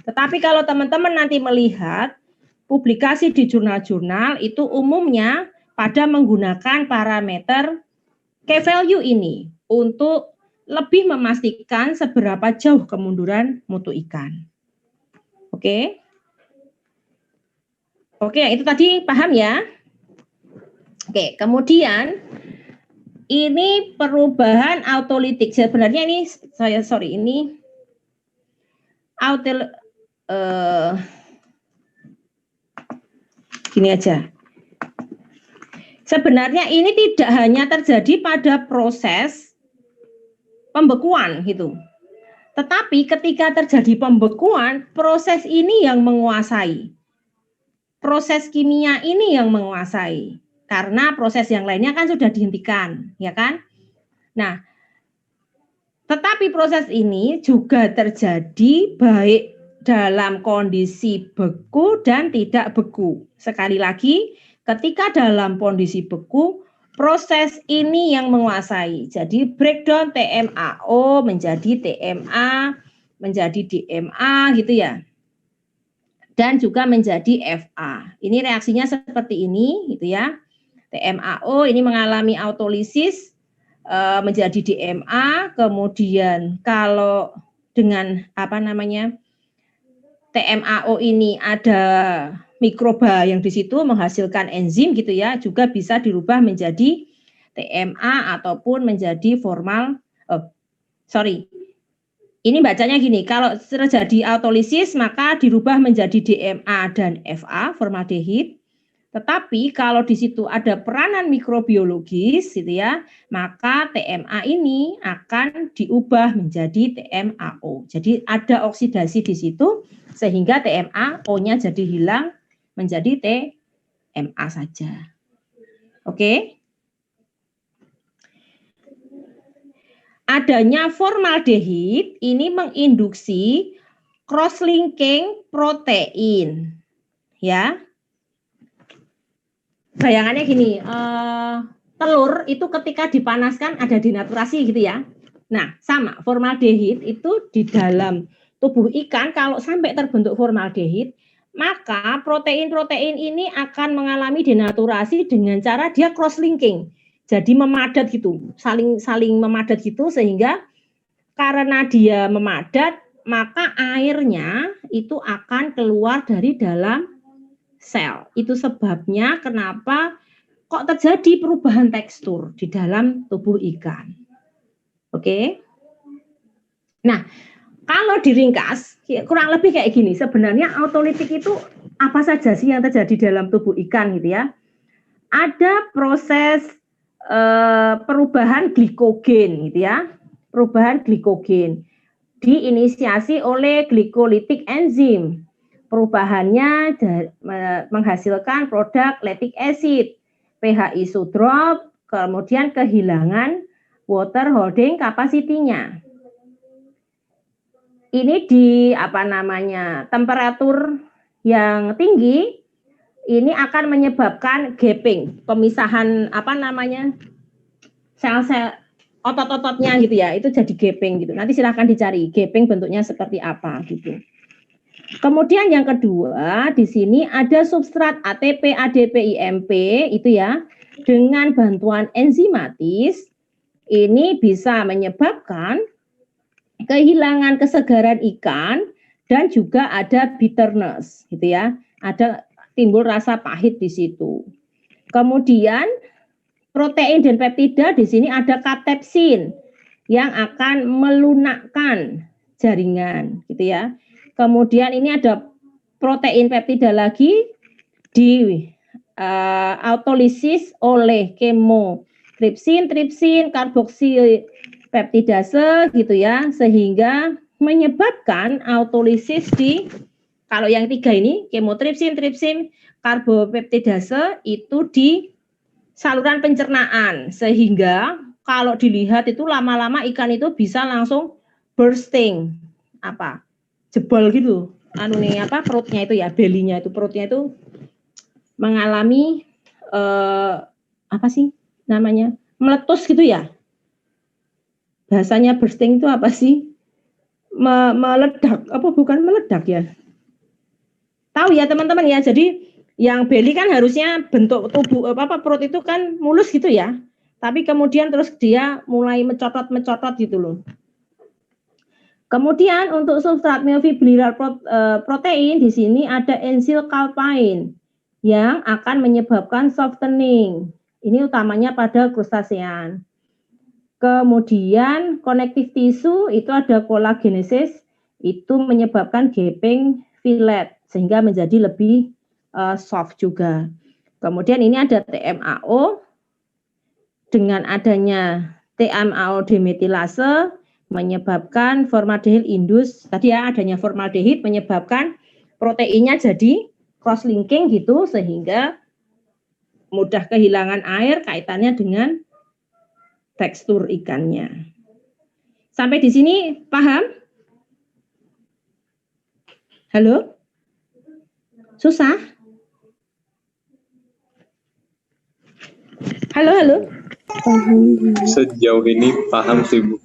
Tetapi kalau teman-teman nanti melihat publikasi di jurnal-jurnal itu umumnya pada menggunakan parameter K-value ini untuk lebih memastikan seberapa jauh kemunduran mutu ikan. Oke. Oke, itu tadi paham ya? Oke, kemudian ini perubahan autolitik. Sebenarnya ini gini aja. Sebenarnya ini tidak hanya terjadi pada proses pembekuan gitu. Tetapi ketika terjadi pembekuan, proses ini yang menguasai. Proses kimia ini yang menguasai. Karena proses yang lainnya kan sudah dihentikan, ya kan? Nah, tetapi proses ini juga terjadi baik dalam kondisi beku dan tidak beku. Sekali lagi, ketika dalam kondisi beku, proses ini yang menguasai. Jadi breakdown TMAO menjadi TMA, menjadi DMA gitu ya. Dan juga menjadi FA. Ini reaksinya seperti ini gitu ya. TMAO ini mengalami autolisis menjadi DMA, kemudian kalau dengan TMAO ini ada mikroba yang di situ menghasilkan enzim gitu ya, juga bisa dirubah menjadi TMA ataupun menjadi ini bacanya gini, kalau terjadi autolisis maka dirubah menjadi DMA dan FA, formaldehid. Tetapi kalau di situ ada peranan mikrobiologis gitu ya, maka TMA ini akan diubah menjadi TMAO. Jadi ada oksidasi di situ sehingga TMAO-nya jadi hilang menjadi TMA saja. Oke? Adanya formaldehid ini menginduksi cross-linking protein. Ya. Bayangannya gini, telur itu ketika dipanaskan ada denaturasi gitu ya. Nah, sama formaldehid itu di dalam tubuh ikan kalau sampai terbentuk formaldehid, maka protein-protein ini akan mengalami denaturasi dengan cara dia cross-linking. Jadi memadat gitu, saling memadat gitu sehingga karena dia memadat, maka airnya itu akan keluar dari dalam sel. Itu sebabnya kenapa kok terjadi perubahan tekstur di dalam tubuh ikan. Oke. Nah, kalau diringkas kurang lebih kayak gini. Sebenarnya autolitik itu apa saja sih yang terjadi dalam tubuh ikan gitu ya? Ada proses perubahan glikogen gitu ya. Perubahan glikogen diinisiasi oleh glikolitik enzim. Perubahannya menghasilkan produk lactic acid, pH isodrop, kemudian kehilangan water holding capacity-nya. Ini di temperatur yang tinggi, ini akan menyebabkan gapping, pemisahan sel-sel otot-ototnya gitu ya, itu jadi gaping gitu. Nanti silahkan dicari gaping bentuknya seperti apa gitu. Kemudian yang kedua, di sini ada substrat ATP, ADP, IMP itu ya, dengan bantuan enzimatis ini bisa menyebabkan kehilangan kesegaran ikan dan juga ada bitterness gitu ya. Ada timbul rasa pahit di situ. Kemudian protein dan peptida di sini ada katepsin yang akan melunakkan jaringan gitu ya. Kemudian ini ada protein peptida lagi di autolisis oleh kemotripsin, tripsin, karboksil peptidase gitu ya, sehingga menyebabkan autolisis di kalau yang tiga ini kemotripsin, tripsin, karbopeptidase itu di saluran pencernaan, sehingga kalau dilihat itu lama-lama ikan itu bisa langsung bursting, jebol gitu, perutnya itu ya, bellynya itu, perutnya itu mengalami meletus gitu ya. Bahasanya bursting itu apa sih? Meledak, bukan meledak ya? Tahu ya teman-teman ya. Jadi yang belly kan harusnya bentuk tubuh perut itu kan mulus gitu ya. Tapi kemudian terus dia mulai mencotot gitu loh. Kemudian untuk substrat myofibrillar protein di sini ada ensil calpain yang akan menyebabkan softening. Ini utamanya pada krustacean. Kemudian connective tissue itu ada collagenesis, itu menyebabkan gaping fillet sehingga menjadi lebih soft juga. Kemudian ini ada TMAO, dengan adanya TMAO demetilase menyebabkan formaldehid indus, tadi ya adanya formaldehid menyebabkan proteinnya jadi cross linking gitu sehingga mudah kehilangan air kaitannya dengan tekstur ikannya. Sampai di sini paham? Halo? Susah? Halo? Sejauh ini paham sih, Bu.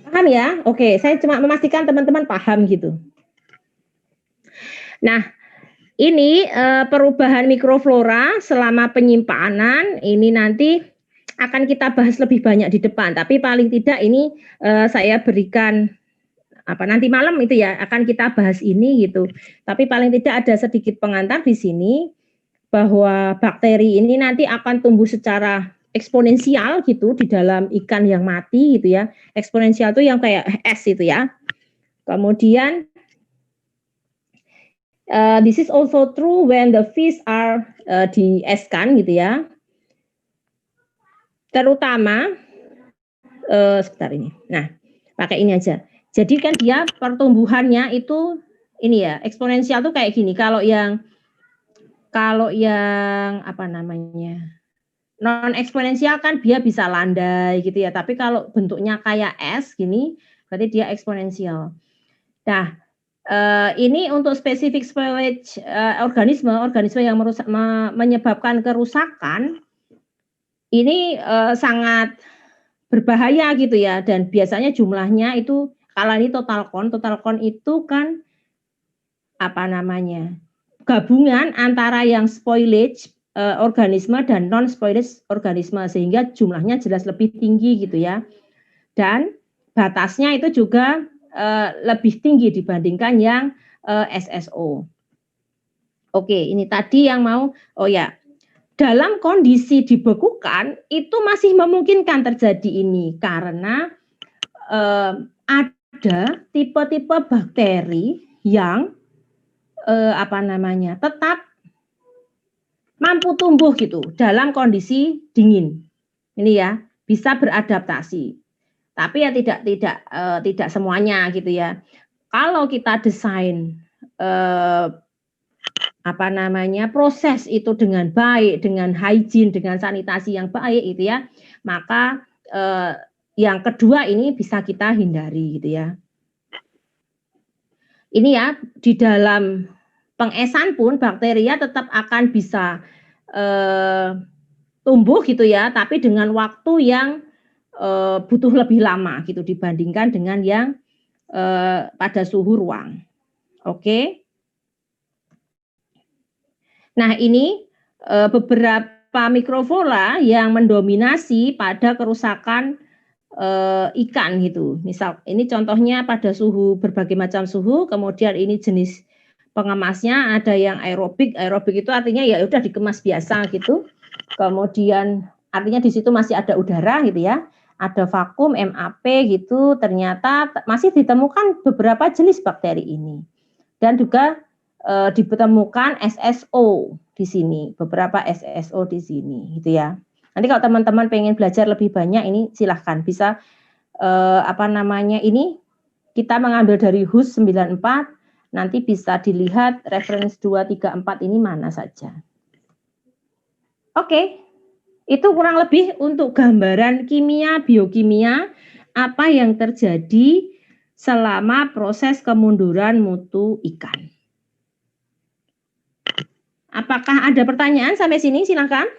Paham ya? Oke, saya cuma memastikan teman-teman paham gitu. Nah, ini perubahan mikroflora selama penyimpanan ini nanti akan kita bahas lebih banyak di depan, tapi paling tidak ini saya berikan nanti malam itu ya akan kita bahas ini gitu. Tapi paling tidak ada sedikit pengantar di sini bahwa bakteri ini nanti akan tumbuh secara eksponensial gitu di dalam ikan yang mati gitu ya. Eksponensial itu yang kayak es itu ya. Kemudian this is also true when the fish are dieskan gitu ya. Terutama sebentar ini. Nah, pakai ini aja. Jadi kan dia pertumbuhannya itu ini ya, eksponensial tuh kayak gini. Kalau yang non eksponensial kan dia bisa landai gitu ya. Tapi kalau bentuknya kayak es gini, berarti dia eksponensial. Nah, ini untuk spesifik spoilage organisme yang menyebabkan kerusakan ini sangat berbahaya gitu ya, dan biasanya jumlahnya itu kalau ini total count itu kan gabungan antara yang spoilage organisme dan non spoilage organisme sehingga jumlahnya jelas lebih tinggi gitu ya, dan batasnya itu juga lebih tinggi dibandingkan yang SSO. Oke, ini tadi yang mau dalam kondisi dibekukan itu masih memungkinkan terjadi ini karena ada tipe-tipe bakteri yang tetap mampu tumbuh gitu dalam kondisi dingin. Ini ya, bisa beradaptasi. Tapi ya tidak semuanya gitu ya. Kalau kita desain proses itu dengan baik, dengan hygiene, dengan sanitasi yang baik itu ya, maka yang kedua ini bisa kita hindari gitu ya. Ini ya, di dalam pengesan pun bakteria tetap akan bisa tumbuh gitu ya, tapi dengan waktu yang butuh lebih lama gitu dibandingkan dengan yang pada suhu ruang. Oke. Nah, ini beberapa mikroflora yang mendominasi pada kerusakan ikan gitu. Misal ini contohnya pada suhu berbagai macam suhu, kemudian ini jenis pengemasnya ada yang aerobik. Aerobik itu artinya ya udah dikemas biasa gitu. Kemudian artinya di situ masih ada udara gitu ya. Ada vakum MAP gitu. Ternyata masih ditemukan beberapa jenis bakteri ini. Dan juga ditemukan SSO di sini, beberapa SSO di sini gitu ya. Nanti kalau teman-teman pengen belajar lebih banyak ini silahkan bisa ini kita mengambil dari HUS 94, nanti bisa dilihat referensi 234 ini mana saja. Oke, itu kurang lebih untuk gambaran kimia, biokimia, apa yang terjadi selama proses kemunduran mutu ikan. Apakah ada pertanyaan sampai sini? Silakan.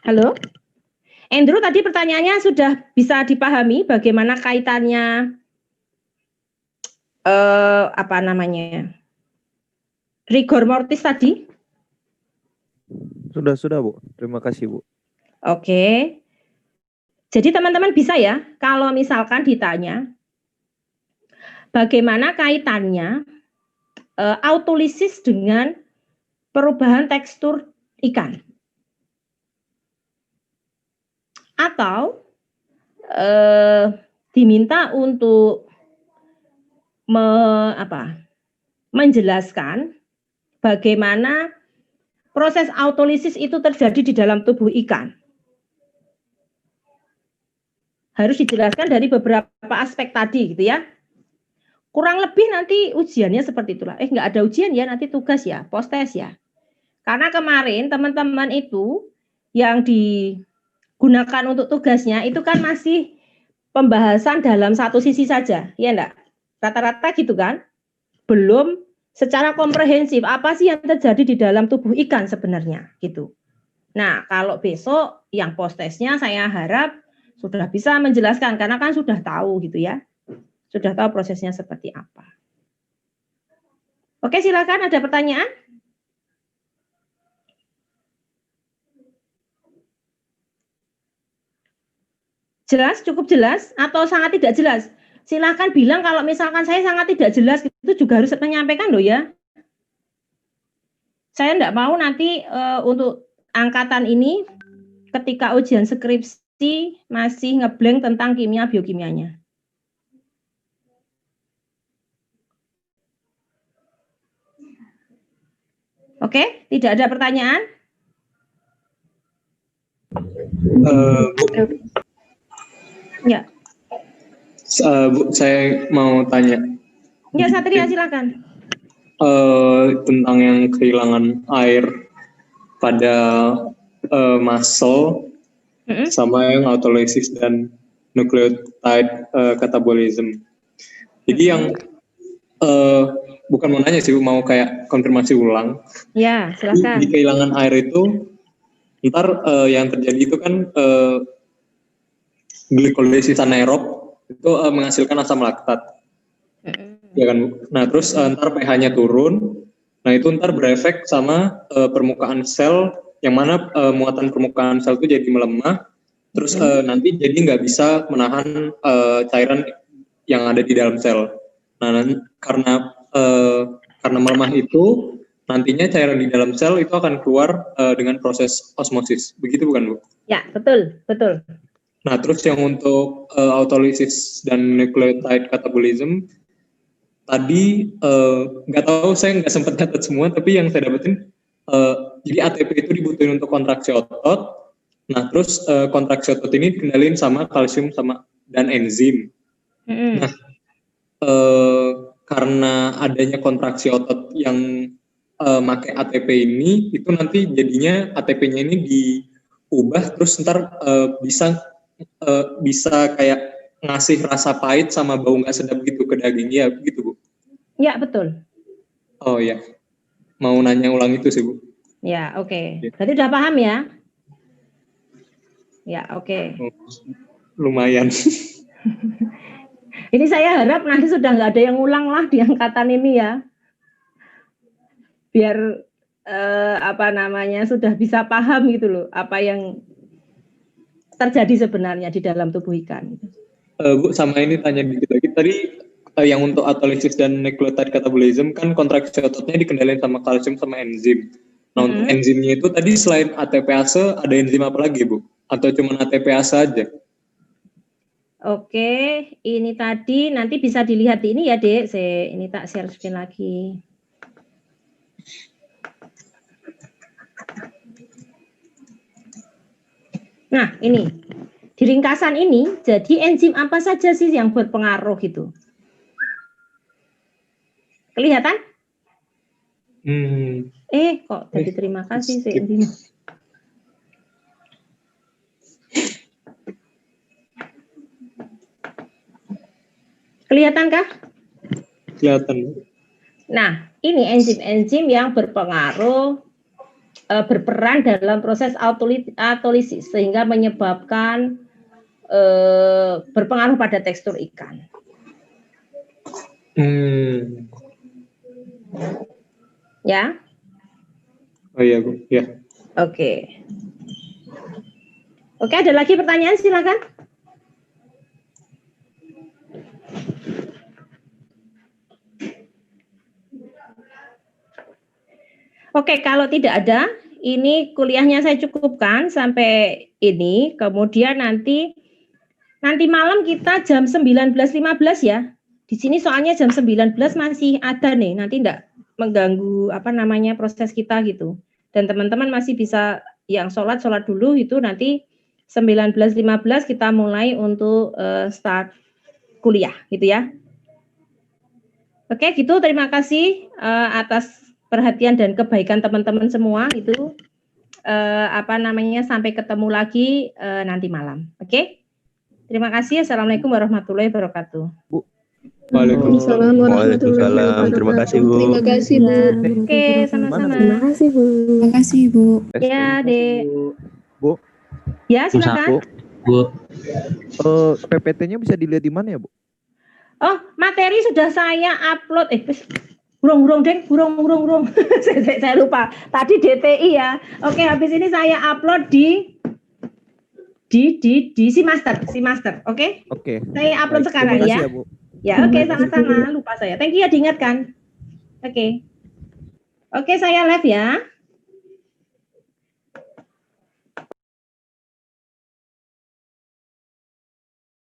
Halo? Andrew, tadi pertanyaannya sudah bisa dipahami bagaimana kaitannya rigor mortis tadi? Sudah Bu. Terima kasih Bu. Oke. Jadi teman-teman bisa ya, kalau misalkan ditanya bagaimana kaitannya autolisis dengan perubahan tekstur ikan. Atau diminta untuk menjelaskan bagaimana proses autolisis itu terjadi di dalam tubuh ikan. Harus dijelaskan dari beberapa aspek tadi gitu ya. Kurang lebih nanti ujiannya seperti itulah. Nggak ada ujian ya, nanti tugas ya, post-test ya. Karena kemarin teman-teman itu yang digunakan untuk tugasnya itu kan masih pembahasan dalam satu sisi saja, ya enggak? Rata-rata gitu kan? Belum secara komprehensif apa sih yang terjadi di dalam tubuh ikan sebenarnya gitu. Nah, kalau besok yang post-testnya saya harap sudah bisa menjelaskan karena kan sudah tahu gitu ya. Sudah tahu prosesnya seperti apa. Oke, silakan ada pertanyaan? Jelas, cukup jelas, atau sangat tidak jelas? Silakan bilang kalau misalkan saya sangat tidak jelas, itu juga harus menyampaikan loh ya. Saya enggak mau nanti untuk angkatan ini ketika ujian skripsi masih ngeblank tentang kimia biokimianya. Oke, tidak ada pertanyaan? Ya. Bu, saya mau tanya. Ya, Satria silakan. Tentang yang kehilangan air pada muscle sama yang autolysis dan nucleotide catabolism. Jadi yang bukan mau nanya sih, mau kayak konfirmasi ulang. Ya, silakan. Di kehilangan air itu, ntar yang terjadi itu kan glikolisis anaerob itu menghasilkan asam laktat. Ya kan? Nah, terus ntar pH-nya turun. Nah, itu ntar berefek sama permukaan sel, yang mana muatan permukaan sel itu jadi melemah. Terus nanti jadi nggak bisa menahan cairan yang ada di dalam sel. Nah, karena melemah itu, nantinya cairan di dalam sel itu akan keluar dengan proses osmosis. Begitu bukan, Bu? Ya, betul, betul. Nah, terus yang untuk autolysis dan nucleotide catabolism, tadi nggak tahu, saya nggak sempat catat semua, tapi yang saya dapetin, jadi ATP itu dibutuhin untuk kontraksi otot. Nah, terus kontraksi otot ini dikendalin sama kalsium dan enzim. Nah, karena adanya kontraksi otot yang pakai ATP ini, itu nanti jadinya ATP-nya ini diubah, terus ntar bisa kayak ngasih rasa pahit sama bau nggak sedap gitu ke daging, ya gitu, Bu? Ya, betul. Oh ya, mau nanya ulang itu sih, Bu. Ya, oke. Berarti udah paham ya? Ya, oke. Lumayan. Ini saya harap nanti sudah nggak ada yang ulang lah di angkatan ini ya. Biar sudah bisa paham gitu loh apa yang terjadi sebenarnya di dalam tubuh ikan. Bu, sama ini tanya dikit lagi. Tadi yang untuk autolysis dan nucleotide catabolism kan kontraksi ototnya dikendalikan sama kalsium sama enzim. Nah, untuk enzimnya itu tadi selain ATPase ada enzim apa lagi, Bu? Atau cuma ATPase aja? Oke, ini tadi nanti bisa dilihat di ini ya, Dek. Ini tak share screen lagi. Nah, ini. Di ringkasan ini, jadi enzim apa saja sih yang berpengaruh gitu? Kelihatan? Kok tadi terima kasih sih. Kelihatankah? Kelihatan. Nah, ini enzim-enzim yang berpengaruh, berperan dalam proses autolisis sehingga menyebabkan berpengaruh pada tekstur ikan. Ya? Oh iya, Bu. Ya. Oke. Oke, ada lagi pertanyaan, silakan. Oke, kalau tidak ada, ini kuliahnya saya cukupkan sampai ini. Kemudian nanti malam kita jam 19.15 ya. Di sini soalnya jam 19 masih ada nih, nanti enggak mengganggu proses kita gitu. Dan teman-teman masih bisa yang sholat dulu itu nanti 19.15 kita mulai untuk start kuliah gitu ya. Oke, gitu. Terima kasih atas perhatian dan kebaikan teman-teman semua itu. Sampai ketemu lagi nanti malam. Oke? Terima kasih. Assalamualaikum warahmatullahi wabarakatuh. Bu. Waalaikumsalam warahmatullahi wabarakatuh. Terima kasih, Bu. Terima kasih, Bu. Oke, sama-sama. Terima kasih, Bu. Terima kasih, Bu. Ya, Dek. Bu. Ya, silakan. Bu. PPT-nya bisa dilihat di mana ya, Bu? Oh, materi sudah saya upload. Burung. Saya lupa. Tadi DTI ya. Oke, habis ini saya upload di Simaster. Oke? Oke. Saya upload sekarang terima kasih ya. Bu. Ya, oke, sama-sama. Lupa saya. Thank you ya diingatkan. Oke. Oke, saya live ya.